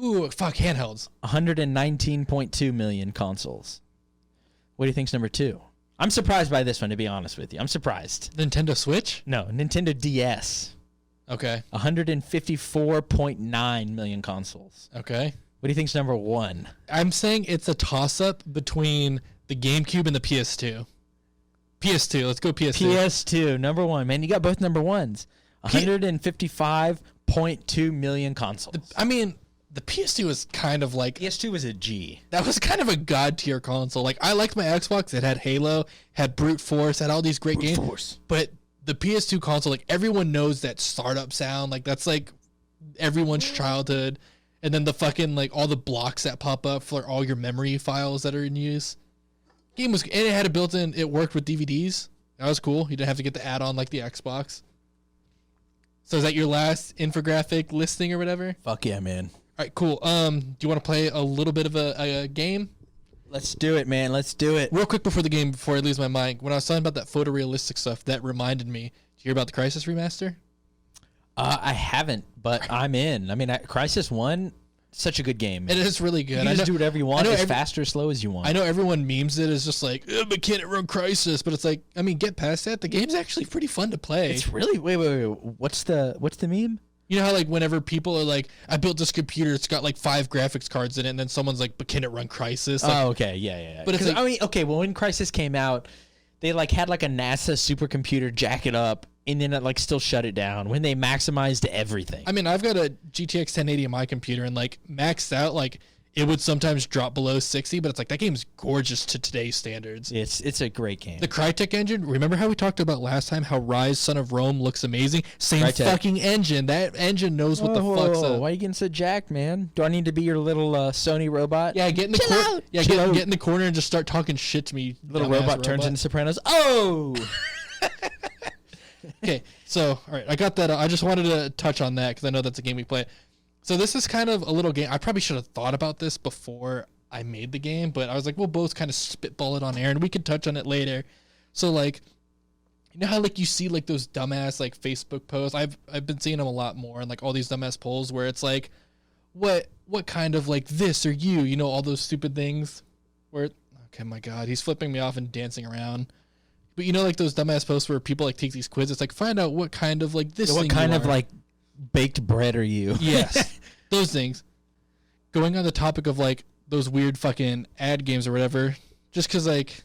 Ooh, fuck, handhelds. 119.2 million consoles. What do you think's number 2? I'm surprised by this one, to be honest with you. I'm surprised. Nintendo Switch? No, Nintendo DS. Okay. 154.9 million consoles. Okay. What do you think's number 1? I'm saying it's a toss-up between the GameCube and the PS2. PS2. Let's go PS2. PS2, number 1. Man, you got both number 1s. 155.2 million consoles. The PS2 was kind of like... PS2 was a G. That was kind of a god-tier console. Like, I liked my Xbox. It had Halo, had Brute Force, had all these great games. Force. But the PS2 console, like, everyone knows that startup sound. Like, that's, like, everyone's childhood. And then the fucking, like, all the blocks that pop up for all your memory files that are in use. Game was... And it had a built-in... It worked with DVDs. That was cool. You didn't have to get the add-on like the Xbox. So is that your last infographic listing or whatever? Fuck yeah, man. All right, cool. Do you want to play a little bit of a game? Let's do it, man. Let's do it. Real quick before I lose my mind, when I was talking about that photorealistic stuff, that reminded me. Did you hear about the Crysis remaster? I haven't, but I'm in. I mean, Crysis 1, such a good game. It is really good. You can just do whatever you want, as fast or slow as you want. I know everyone memes it as just like, but can't it run Crysis? But it's like, I mean, get past that. The game's actually pretty fun to play. It's really wait. What's the meme? You know how like whenever people are like, I built this computer, it's got like 5 graphics cards in it, and then someone's like, but can it run Crysis? Like, oh, okay, yeah. But it's like, I mean, okay, well, when Crysis came out, they like had like a NASA supercomputer jack it up, and then it like still shut it down when they maximized everything. I mean, I've got a GTX 1080 on my computer, and like maxed out, like it would sometimes drop below 60, but it's like that game's gorgeous to today's standards. It's a great game. The Crytek engine, remember how we talked about last time how Rise Son of Rome looks amazing? Same Crytek. fucking engine. That engine knows what the fuck's up. Why are you getting so jacked, man? Do I need to be your little Sony robot? Yeah, get in the corner. Yeah, get in the corner and just start talking shit to me. Little robot turns into Sopranos. Oh. Okay, so all right, I got that. I just wanted to touch on that because I know that's a game we play. So this is kind of a little game. I probably should have thought about this before I made the game, but I was like, we'll both kind of spitball it on air, and we could touch on it later. So like, you know how like you see like those dumbass like Facebook posts? I've been seeing them a lot more, and like all these dumbass polls where it's like, what kind of like this or you know, all those stupid things. Where okay, my God, he's flipping me off and dancing around. But you know, like those dumbass posts where people like take these quizzes. It's like, find out what kind of like this. What thing kind you of are. like baked bread are you? Yes, those things. Going on the topic of like those weird fucking ad games or whatever, just because like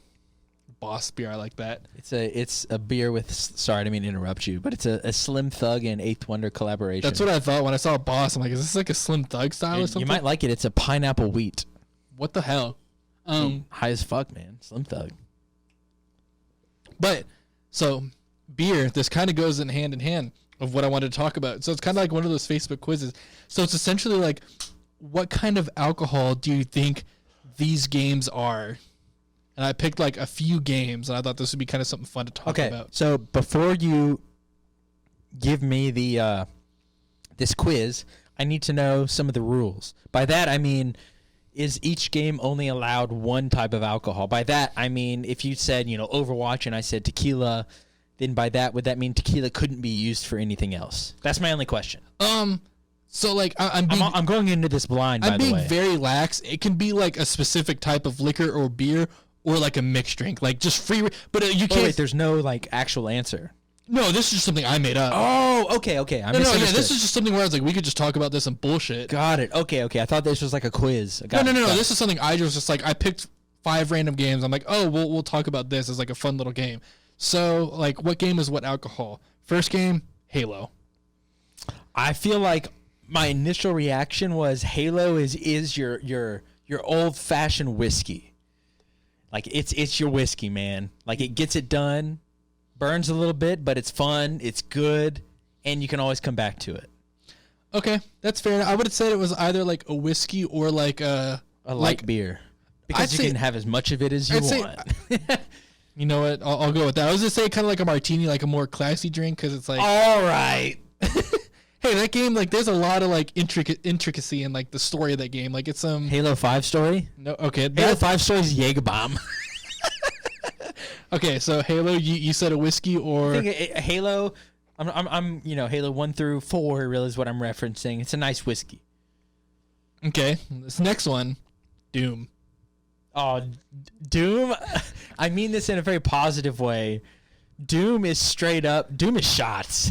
Boss beer, I like that. It's a beer with. Sorry, I didn't mean to interrupt you, but it's a Slim Thug and Eighth Wonder collaboration. That's what I thought when I saw Boss. I'm like, is this like a Slim Thug style or something? You might like it. It's a pineapple wheat. What the hell? High as fuck, man. Slim Thug. But so beer, this kind of goes in hand of what I wanted to talk about. So it's kind of like one of those Facebook quizzes. So it's essentially like, what kind of alcohol do you think these games are? And I picked like a few games, and I thought this would be kind of something fun to talk about. So before you give me the this quiz, I need to know some of the rules. By that I mean, is each game only allowed one type of alcohol? By that I mean, if you said, Overwatch and I said tequila, then by that, would that mean tequila couldn't be used for anything else? That's my only question. So like I'm going into this blind, by the way. I'm being very lax. It can be like a specific type of liquor or beer or like a mixed drink, like just free. But you can't. Wait, there's no like actual answer. No, this is just something I made up. Oh, okay. No, this is just something where I was like, we could just talk about this and bullshit. Got it. Okay. I thought this was like a quiz. No. This is something I just like. I picked 5 random games. I'm like, oh, we'll talk about this as like a fun little game. So like, what game is what alcohol? First game, Halo. I feel like my initial reaction was Halo is your old fashioned whiskey. Like it's your whiskey, man. Like it gets it done. Burns a little bit, but it's fun, it's good, and you can always come back to it. Okay, that's fair. I would have said it was either like a whiskey or like a light beer. Because you can have as much of it as you want. You know what? I'll go with that. I was going to say kind of like a martini, like a more classy drink, because it's like... All right. Hey, that game, like, there's a lot of, like, intricacy in, like, the story of that game. Like, it's Halo 5 story? No, okay. Halo 5 story is Jägerbomb. Okay, so Halo, you said a whiskey or... I think Halo, I'm Halo 1 through 4 really is what I'm referencing. It's a nice whiskey. Okay, this next one, Doom. Oh, Doom? I mean this in a very positive way. Doom is straight up. Doom is shots.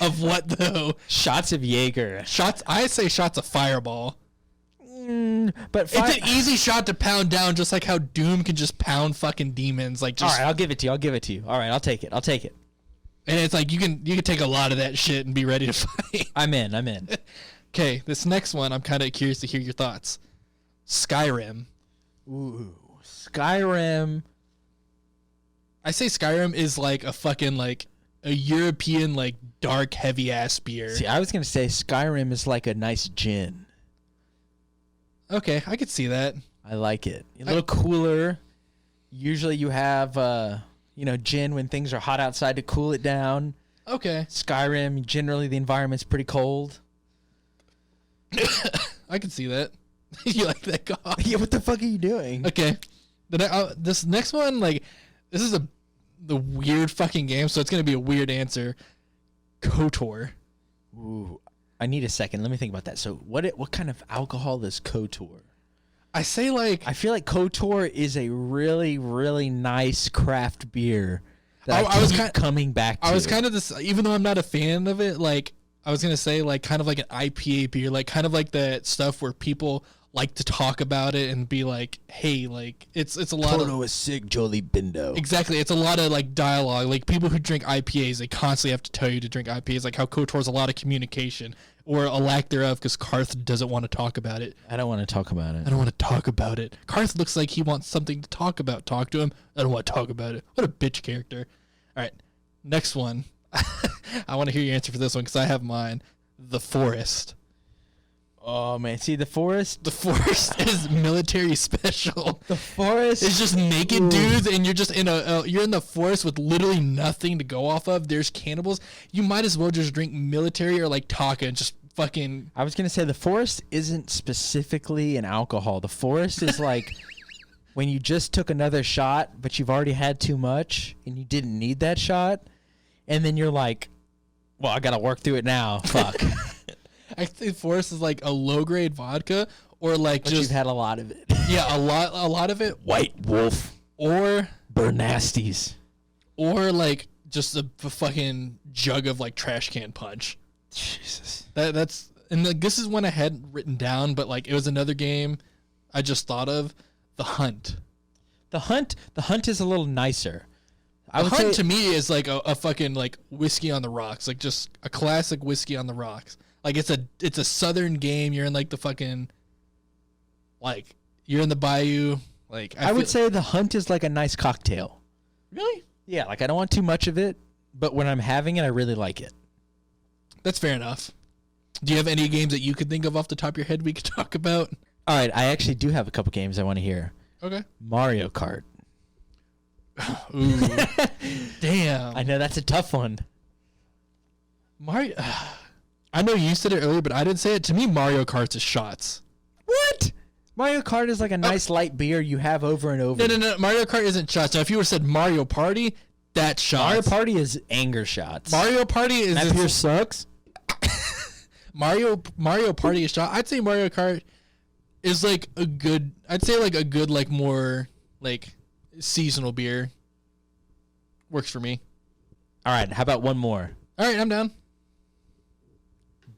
Of what, though? Shots of Jaeger. Shots. I say shots of Fireball. But it's an easy shot to pound down, just like how Doom can just pound fucking demons. Like, just... All right, I'll give it to you. All right, I'll take it. And it's like you can take a lot of that shit and be ready to fight. I'm in. Okay, this next one, I'm kind of curious to hear your thoughts. Skyrim. Ooh, Skyrim. I say Skyrim is like a fucking like a European like dark heavy ass beer. See, I was gonna say Skyrim is like a nice gin. Okay, I could see that. I like it. A little cooler. Usually you have gin when things are hot outside to cool it down. Okay. Skyrim, generally the environment's pretty cold. I can see that. You like that cough? Yeah, what the fuck are you doing? Okay. This next one, this is the weird fucking game, so it's going to be a weird answer. KOTOR. Ooh, I need a second. Let me think about that. So what kind of alcohol is KOTOR? I say I feel like KOTOR is a really, really nice craft beer that I keep coming back to. I was kind of even though I'm not a fan of it, I was going to say kind of like an IPA beer, kind of like that stuff where people like to talk about it and be like, hey, it's a lot of... KOTOR is sick, Jolie Bindo. Exactly. It's a lot of dialogue. People who drink IPAs, they constantly have to tell you to drink IPAs, how KOTOR is a lot of communication or a lack thereof because Karth doesn't want to talk about it. I don't want to talk about it. I don't want to talk about it. Karth looks like he wants something to talk about. Talk to him. I don't want to talk about it. What a bitch character. All right. Next one. I want to hear your answer for this one because I have mine. The Forest. Oh, man. See, The Forest? The Forest is military special. The Forest? It's just naked dudes, and you're just you're in the forest with literally nothing to go off of. There's cannibals. You might as well just drink military or Taka and just fucking... I was going to say The Forest isn't specifically an alcohol. The Forest is when you just took another shot, but you've already had too much, and you didn't need that shot, and then you're like, well, I got to work through it now. Fuck. I think Forest is a low-grade vodka or but just... you've had a lot of it. Yeah, a lot of it. White Wolf. Or... Burnasties. Or just a fucking jug of trash can punch. Jesus. That's... And this is one I hadn't written down, but it was another game I just thought of. The Hunt. The Hunt is a little nicer. The Hunt to me is a fucking whiskey on the rocks, just a classic whiskey on the rocks. It's a southern game. You're in the fucking you're in the bayou. I would say The Hunt is a nice cocktail. Really? Yeah, I don't want too much of it, but when I'm having it, I really like it. That's fair enough. Do you have any games that you could think of off the top of your head we could talk about? All right, I actually do have a couple games I want to hear. Okay. Mario Kart. Ooh. Damn. I know that's a tough one. Mario. I know you said it earlier, but I didn't say it. To me, Mario Kart's is shots. What? Mario Kart is a nice light beer you have over and over. No. Mario Kart isn't shots. Now, if you would have said Mario Party, that's shots. Mario Party is anger shots. Mario Party is... That beer sucks. Mario Party is shot. I'd say Mario Kart is a good... I'd say a good, more, seasonal beer. Works for me. All right, how about one more? All right, I'm down.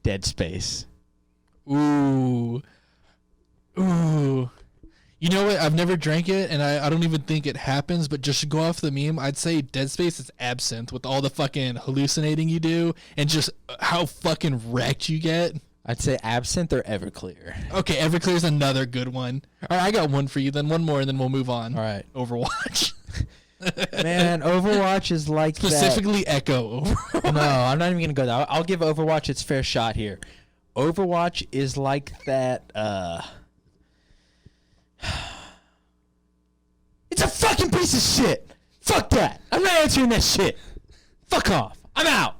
Dead Space. Ooh. You know what? I've never drank it, and I don't even think it happens, but just to go off the meme, I'd say Dead Space is absinthe with all the fucking hallucinating you do and just how fucking wrecked you get. I'd say absinthe or Everclear. Okay, Everclear is another good one. All right, I got one for you, then one more, and then we'll move on. All right. Overwatch. Man, Overwatch is specifically Echo. No, I'm not even going to go there. I'll give Overwatch its fair shot here. Overwatch is like that, It's a fucking piece of shit. Fuck that. I'm not answering that shit. Fuck off. I'm out.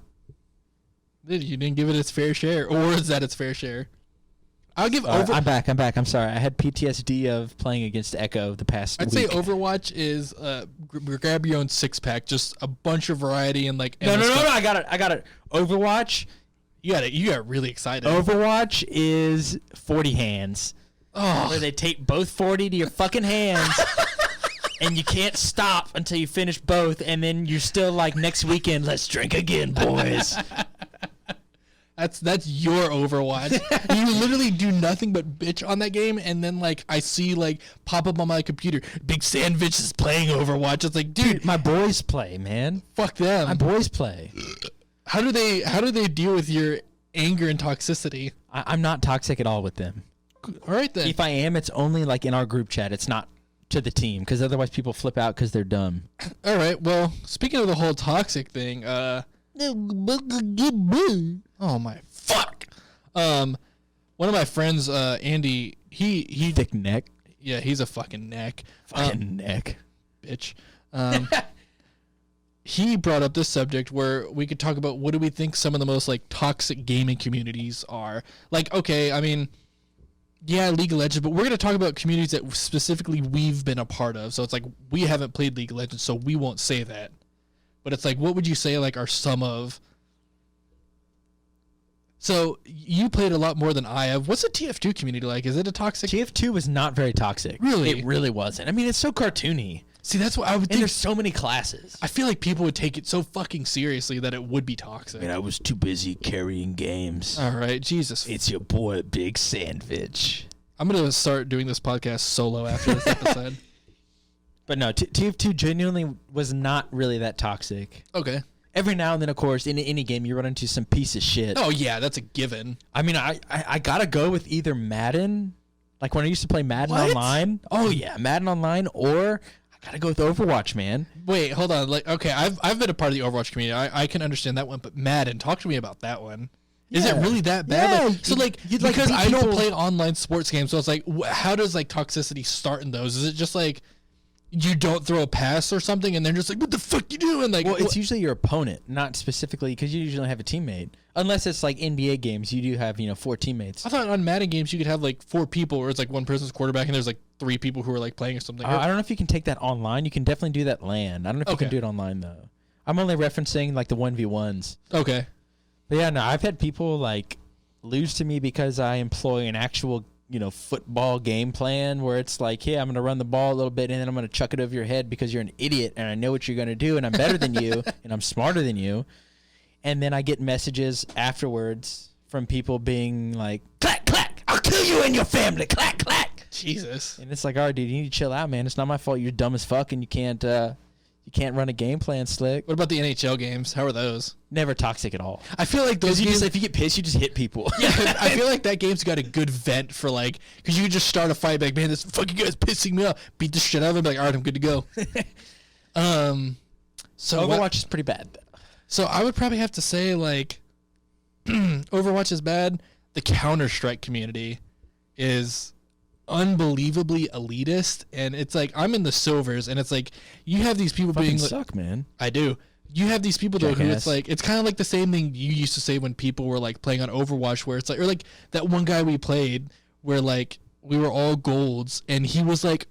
You didn't give it its fair share, or is that its fair share? I'll give I'm back. I'm sorry. I had PTSD of playing against Echo the past week. I'd say Overwatch is grab your own six-pack, just a bunch of variety and No, I got it. Overwatch. You got really excited. Overwatch is 40 hands. Oh. Where they tape both 40 to your fucking hands. And you can't stop until you finish both, and then you're still next weekend, let's drink again, boys. That's your Overwatch. You literally do nothing but bitch on that game, and then I see pop up on my computer, Big Sandwich is playing Overwatch. It's dude, my boys play, man. Fuck them. My boys play. How do they deal with your anger and toxicity? I'm not toxic at all with them. All right then. If I am, it's only in our group chat. It's not to the team, because otherwise people flip out because they're dumb. All right. Well, speaking of the whole toxic thing, oh my fuck. One of my friends, Andy, he thick neck. Yeah, he's a fucking neck. Fucking neck, bitch. he brought up this subject where we could talk about what do we think some of the most like toxic gaming communities are. Like, okay, I mean, yeah, League of Legends, but we're going to talk about communities that specifically we've been a part of. So it's like we haven't played League of Legends, so we won't say that. But it's like, what would you say like are some of... So you played a lot more than I have. What's the TF2 community like? Is it a toxic? TF2 was not very toxic. Really? It really wasn't. I mean, it's so cartoony. See, that's what I would And think. there's so many classes. I feel like people would take it so fucking seriously that it would be toxic. I was too busy carrying games. All right, Jesus. It's your boy, Big Sandwich. I'm going to start doing this podcast solo after this episode. But no, TF2 genuinely was not really that toxic. Okay. Every now and then, of course, in any game, you run into some piece of shit. Oh, yeah, that's a given. I mean, I gotta go with either Madden, like when I used to play Madden What? Online. Oh, yeah, Madden Online, or I gotta go with Overwatch, man. Wait, hold on. Like, okay, I've been a part of the Overwatch community. I can understand that one, but Madden, talk to me about that one. Is it Yeah. really that bad? Yeah, Like, so, like, you'd like because beat I don't people- play online sports games, so it's like, how does, like, toxicity start in those? Is it just, like, you don't throw a pass or something, and they're just like, what the fuck you doing? Like, Well, it's usually your opponent, not specifically, because you usually have a teammate. Unless it's like NBA games, you do have, 4 teammates. I thought on Madden games you could have, like, 4 people, where it's, like, one person's quarterback, and there's, like, 3 people who are, like, playing or something. I don't know if you can take that online. You can definitely do that LAN. I don't know if you Okay. can do it online, though. I'm only referencing, like, the 1v1s. Okay. But yeah, no, I've had people, like, lose to me because I employ an actual, football game plan where it's like, hey, I'm going to run the ball a little bit and then I'm going to chuck it over your head because you're an idiot and I know what you're going to do and I'm better than you and I'm smarter than you. And then I get messages afterwards from people being like, clack, clack, I'll kill you and your family, clack, clack. Jesus. And it's like, all right, dude, you need to chill out, man. It's not my fault. You're dumb as fuck and you can't run a game plan slick. What about the NHL games? How are those? Never toxic at all. I feel like those Because games... if you get pissed, you just hit people. Yeah, I feel like that game's got a good vent for, like, because you can just start a fight, like, man, this fucking guy's pissing me off. Beat the shit out of him, be like, all right, I'm good to go. So Overwatch is pretty bad, though. So I would probably have to say, like, Overwatch is bad. The Counter-Strike community is unbelievably elitist, and it's like, I'm in the silvers, and it's like, you have these people Fucking being like, suck, man. I do. You have these people, though, who Jackass. it's like, it's kind of like the same thing you used to say when people were, like, playing on Overwatch, where it's like, or like that one guy we played where, like, we were all golds, and he was, like,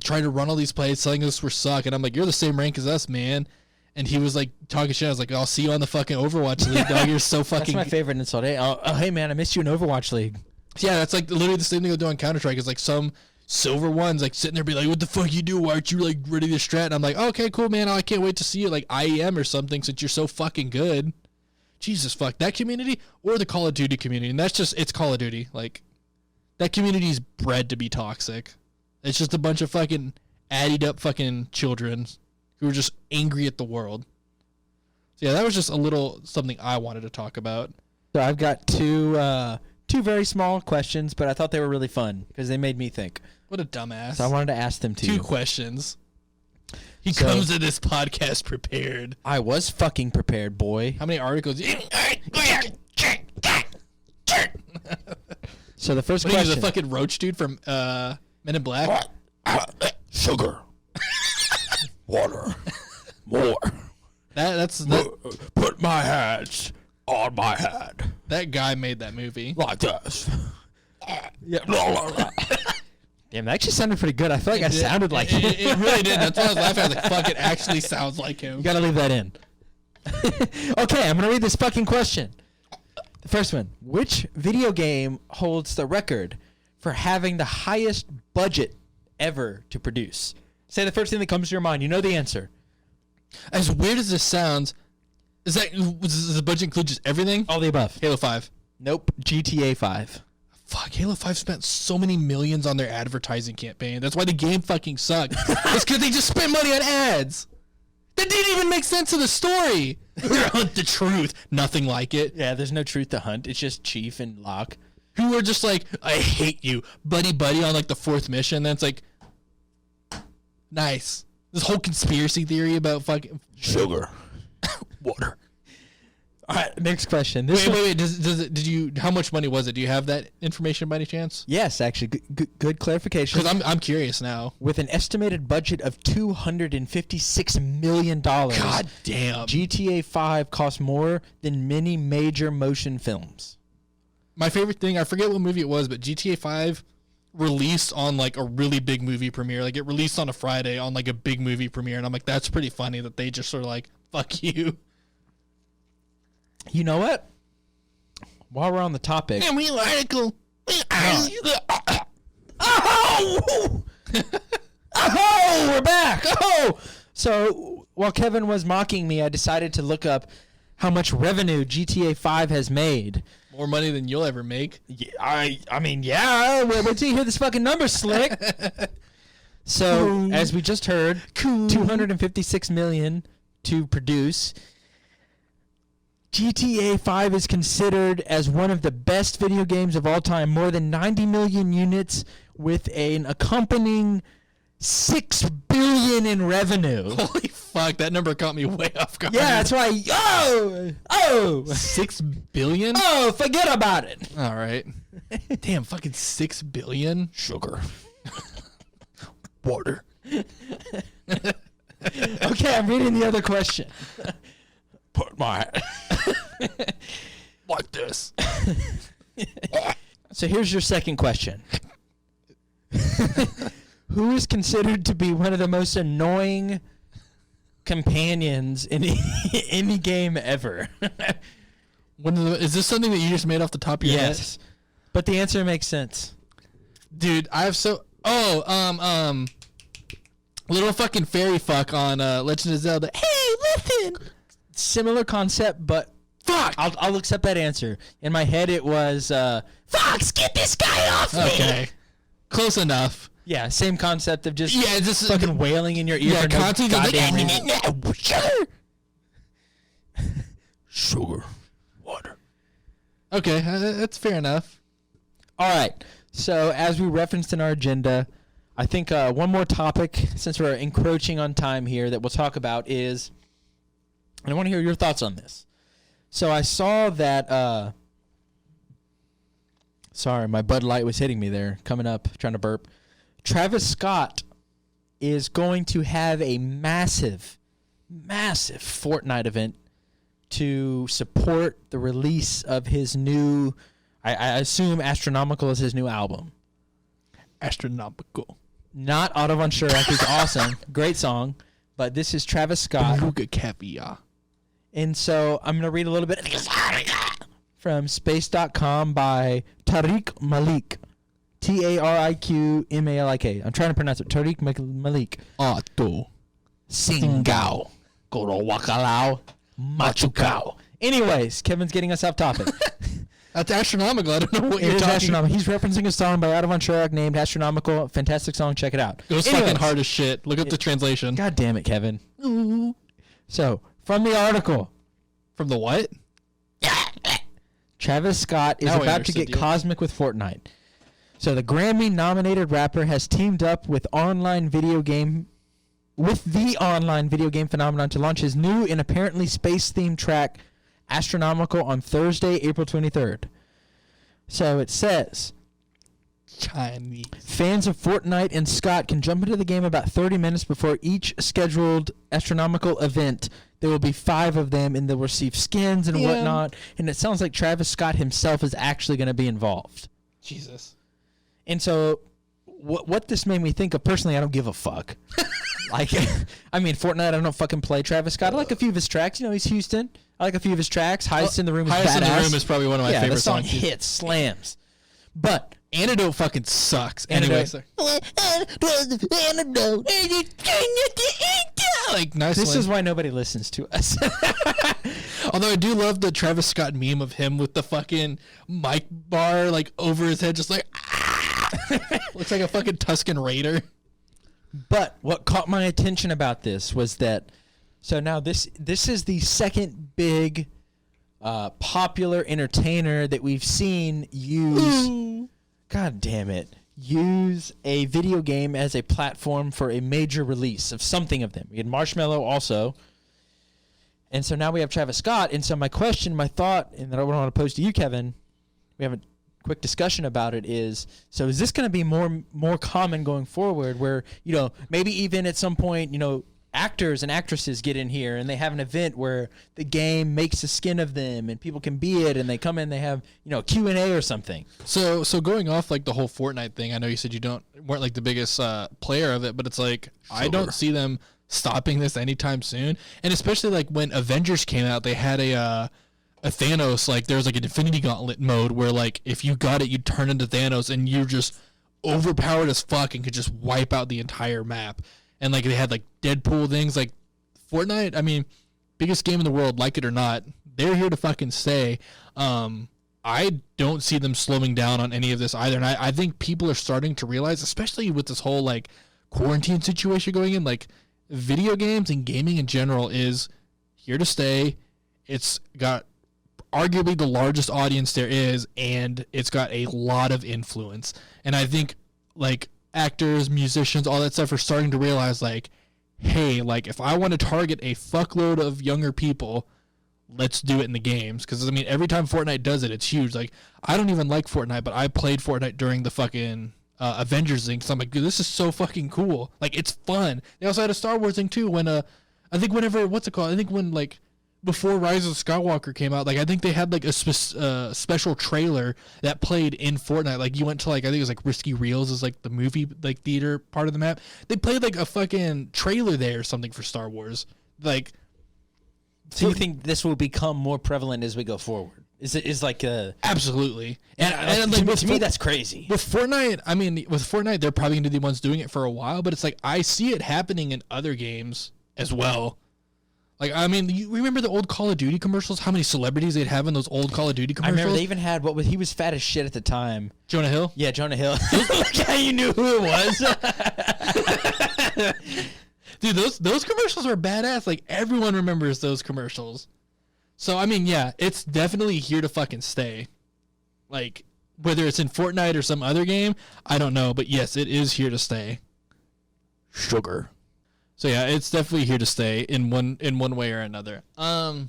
trying to run all these plays, telling us we're suck, and I'm like, you're the same rank as us, man. And he was, like, talking shit. I was like, I'll see you on the fucking Overwatch League, dog. You're so That's fucking... my favorite insult. Hey, hey, man, I missed you in Overwatch League. Yeah, that's, like, literally the same thing they'll do on Counter-Strike. Is like, some silver ones, like, sitting there be like, what the fuck you do? Why aren't you, like, ready to strat? And I'm like, oh, okay, cool, man. I can't wait to see you, like, IEM or something since you're so fucking good. Jesus, fuck. That community or the Call of Duty community. And that's just, it's Call of Duty. Like, that community is bred to be toxic. It's just a bunch of fucking added up fucking children who are just angry at the world. So, yeah, that was just a little something I wanted to talk about. So I've got two very small questions, but I thought they were really fun because they made me think. What a dumbass. So I wanted to ask them to 2 you. questions. He So- comes to this podcast prepared. I was fucking prepared, boy. How many articles? So the first What are you, the question. fucking roach dude from Men in Black? Sugar. Water. More. That's Put my hands on my head. that guy made that movie. Like this. Yeah. Damn, that actually sounded pretty good. I feel like I sounded like him. It really did. That's why I was laughing. I was like, fuck, it actually sounds like him. You gotta leave that in. Okay, I'm gonna read this fucking question. The first one. Which video game holds the record for having the highest budget ever to produce? Say the first thing that comes to your mind. You know the answer. As weird as this sounds, does the budget include just everything? All the above. Halo 5. Nope. GTA 5. Fuck, Halo 5 spent so many millions on their advertising campaign. That's why the game fucking sucked. It's because they just spent money on ads. That didn't even make sense to the story. Hunt the truth. Nothing like it. Yeah, there's no truth to hunt. It's just Chief and Locke. Who were just like, I hate you, buddy on like the 4th mission. Then it's like, nice. This whole conspiracy theory about fucking Sugar. Water. All right, next question. Wait. Did you? How much money was it? Do you have that information by any chance? Yes, actually, good clarification. Because I'm curious now. With an estimated budget of $256 million. God damn. GTA 5 cost more than many major motion films. My favorite thing, I forget what movie it was, but GTA 5 released on like a really big movie premiere. Like it released on a Friday on like a big movie premiere, and I'm like, that's pretty funny that they just sort of like, fuck you. You know what? While we're on the topic. Real article. Oh! Oh, we're back. Oh! So while Kevin was mocking me, I decided to look up how much revenue GTA 5 has made. More money than you'll ever make. Yeah, I mean, yeah. Wait till you hear this fucking number, Slick. So, as we just heard, $256 million to produce. GTA 5 is considered as one of the best video games of all time. More than 90 million units with an accompanying $6 billion in revenue. Holy fuck, that number caught me way off guard. Yeah, that's why. Oh! $6 billion? Oh, forget about it. All right. Damn, fucking $6 billion? Sugar. Water. Okay, I'm reading the other question. Put my like this. So here's your second question. Who is considered to be one of the most annoying companions in any game ever? Is this something that you just made off the top of your head? Yes. But the answer makes sense. Dude, I have so... little fucking fairy fuck on Legend of Zelda. Hey, listen! Similar concept, but fuck! I'll accept that answer. In my head, it was, Fox, get this guy off me! Okay. Close enough. Yeah, same concept of just just fucking wailing in your ear for no constantly goddamn reason. Sugar. Water. Okay, that's fair enough. All right. So as we referenced in our agenda, I think one more topic, since we're encroaching on time here, that we'll talk about is, and I want to hear your thoughts on this. So I saw that, sorry, my Bud Light was hitting me there, coming up, trying to burp. Travis Scott is going to have a massive Fortnite event to support the release of his new, I assume Astronomical is his new album. Astronomical. Not Otto von Schirach, who's awesome. Great song. But this is Travis Scott. Beluga caviar. And so I'm going to read a little bit from space.com by Tariq Malik. Tariqmalik. I'm trying to pronounce it. Tariq Malik. Otto. Singao. Goro Wakalau. Machukao. Anyways, Kevin's getting us off topic. That's Astronomical. I don't know what you're It is talking Astronomical. He's referencing a song by Otto von Schirach named Astronomical. Fantastic song. Check it out. It was fucking hard as shit. Look up the translation. God damn it, Kevin. Ooh. So, from the article. From the what? Travis Scott is Now I about to get understood you. cosmic with Fortnite. So the Grammy-nominated rapper has teamed up with the online video game phenomenon to launch his new and apparently space-themed track, Astronomical, on Thursday, April 23rd. So it says, Chinese. fans of Fortnite and Scott can jump into the game about 30 minutes before each scheduled Astronomical event. There will be 5 of them, and they'll receive skins and whatnot. And it sounds like Travis Scott himself is actually going to be involved. Jesus. And so what this made me think of, personally, I don't give a fuck. Like, I mean, Fortnite, I don't fucking play Travis Scott. I like a few of his tracks. You know, he's Houston. I like a few of his tracks. Highest in the Room is Highest badass. in the Room is probably one of my favorite the song songs. too. hits, slams. But Antidote fucking sucks. Antidote. Like, nice this one. is why nobody listens to us. Although I do love the Travis Scott meme of him with the fucking mic bar like over his head, just like looks like a fucking Tuscan Raider. But what caught my attention about this was that, so now this is the second big popular entertainer that we've seen use, God damn it, use a video game as a platform for a major release of something of them. We had Marshmello also. And so now we have Travis Scott. And so my question, my thought, and that I want to pose to you, Kevin, we have a quick discussion about it is, so is this going to be more common going forward where, maybe even at some point, actors and actresses get in here and they have an event where the game makes a skin of them and people can be it and they come in, they have, Q&A or something. So going off like the whole Fortnite thing, I know you said weren't like the biggest player of it, but it's like, I don't see them stopping this anytime soon. And especially like when Avengers came out, they had a Thanos, like there was like an Infinity Gauntlet mode where like if you got it, you'd turn into Thanos and you're just overpowered as fuck and could just wipe out the entire map. And like they had like Deadpool things, like Fortnite, I mean, biggest game in the world, like it or not, they're here to fucking stay. I don't see them slowing down on any of this either. And I think people are starting to realize, especially with this whole like quarantine situation going in, like video games and gaming in general is here to stay. It's got arguably the largest audience there is, and it's got a lot of influence. And I think like actors, musicians, all that stuff are starting to realize like, hey, like if I want to target a fuckload of younger people, let's do it in the games. Because I mean, every time Fortnite does it, it's huge. Like I don't even like Fortnite, but I played Fortnite during the fucking Avengers thing. So I'm like, dude, this is so fucking cool. Like it's fun. They also had a Star Wars thing too. When I think whenever when like before Rise of Skywalker came out, like I think they had like a special trailer that played in Fortnite. Like you went to like, I think it was like Risky Reels is like the movie like theater part of the map. They played like a fucking trailer there or something for Star Wars. Like, so you think this will become more prevalent as we go forward? Is like a absolutely. And like to me that's crazy. With Fortnite, they're probably gonna be the ones doing it for a while, but it's like I see it happening in other games as well. Like, I mean, you remember the old Call of Duty commercials? How many celebrities they'd have in those old Call of Duty commercials? I remember they even had, he was fat as shit at the time. Jonah Hill? Yeah, Jonah Hill. Look how you knew who it was. Dude, those commercials are badass. Like, everyone remembers those commercials. So, I mean, yeah, it's definitely here to fucking stay. Like, whether it's in Fortnite or some other game, I don't know. But yes, it is here to stay. Sugar. So yeah, it's definitely here to stay in one way or another. I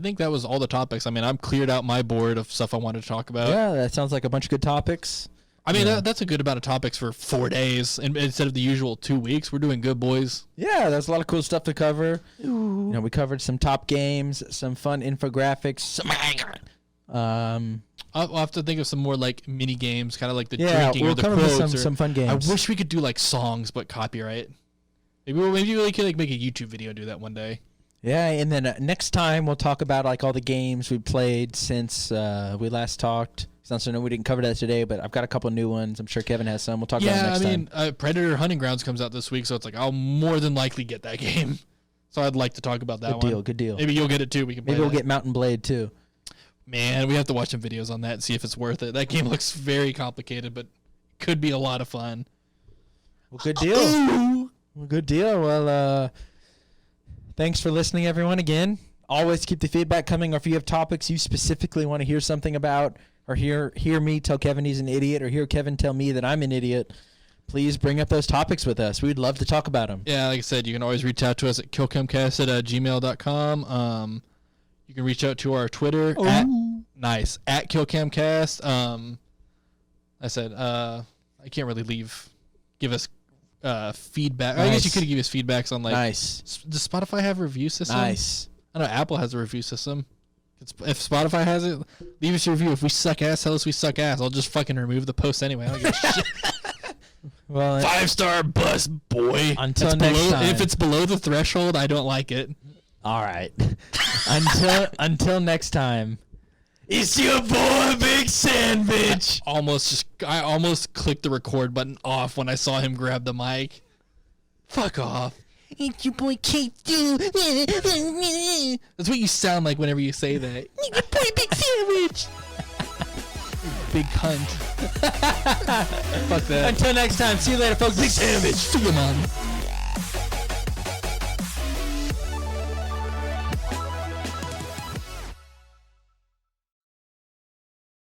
think that was all the topics. I mean, I'm cleared out my board of stuff I wanted to talk about. Yeah, that sounds like a bunch of good topics. I mean, that's a good amount of topics for 4 days, and instead of the usual 2 weeks. We're doing good, boys. Yeah, there's a lot of cool stuff to cover. Ooh. We covered some top games, some fun infographics, some anger. I'll have to think of some more like mini games, kind of like the drinking we'll or the come quotes. With some fun games. I wish we could do like songs, but copyright. Maybe we could like make a YouTube video and do that one day. Yeah, and then next time we'll talk about like all the games we played since we last talked. Since I know we didn't cover that today, but I've got a couple new ones. I'm sure Kevin has some. We'll talk about it next time. Yeah, I mean, Predator Hunting Grounds comes out this week, so it's like I'll more than likely get that game. So I'd like to talk about that one. Good deal. Maybe you'll get it too. We can. Maybe we'll get Mountain Blade too. Man, we have to watch some videos on that and see if it's worth it. That game looks very complicated, but could be a lot of fun. Well, good deal. Well, good deal. Well, thanks for listening, everyone, again. Always keep the feedback coming, or if you have topics you specifically want to hear something about, or hear me tell Kevin he's an idiot, or hear Kevin tell me that I'm an idiot, please bring up those topics with us. We'd love to talk about them. Yeah, like I said, you can always reach out to us at killcamcast@gmail.com. You can reach out to our Twitter at KillCamcast. I said I can't really give us feedback. Nice. I guess you could give us feedbacks on like. Nice. Does Spotify have a review system? Nice. I know Apple has a review system. If Spotify has it, leave us a review. If we suck ass, tell us we suck ass. I'll just fucking remove the post anyway. I don't give a shit. Well, 5-star bus, boy. Until next time. If it's below the threshold, I don't like it. All right. until next time. It's your boy, Big Sandwich. I almost clicked the record button off when I saw him grab the mic. Fuck off. It's your boy, K2. That's what you sound like whenever you say that. It's your boy, Big Sandwich. Big cunt. Fuck that. Until next time. See you later, folks. Big Sandwich. See you, man.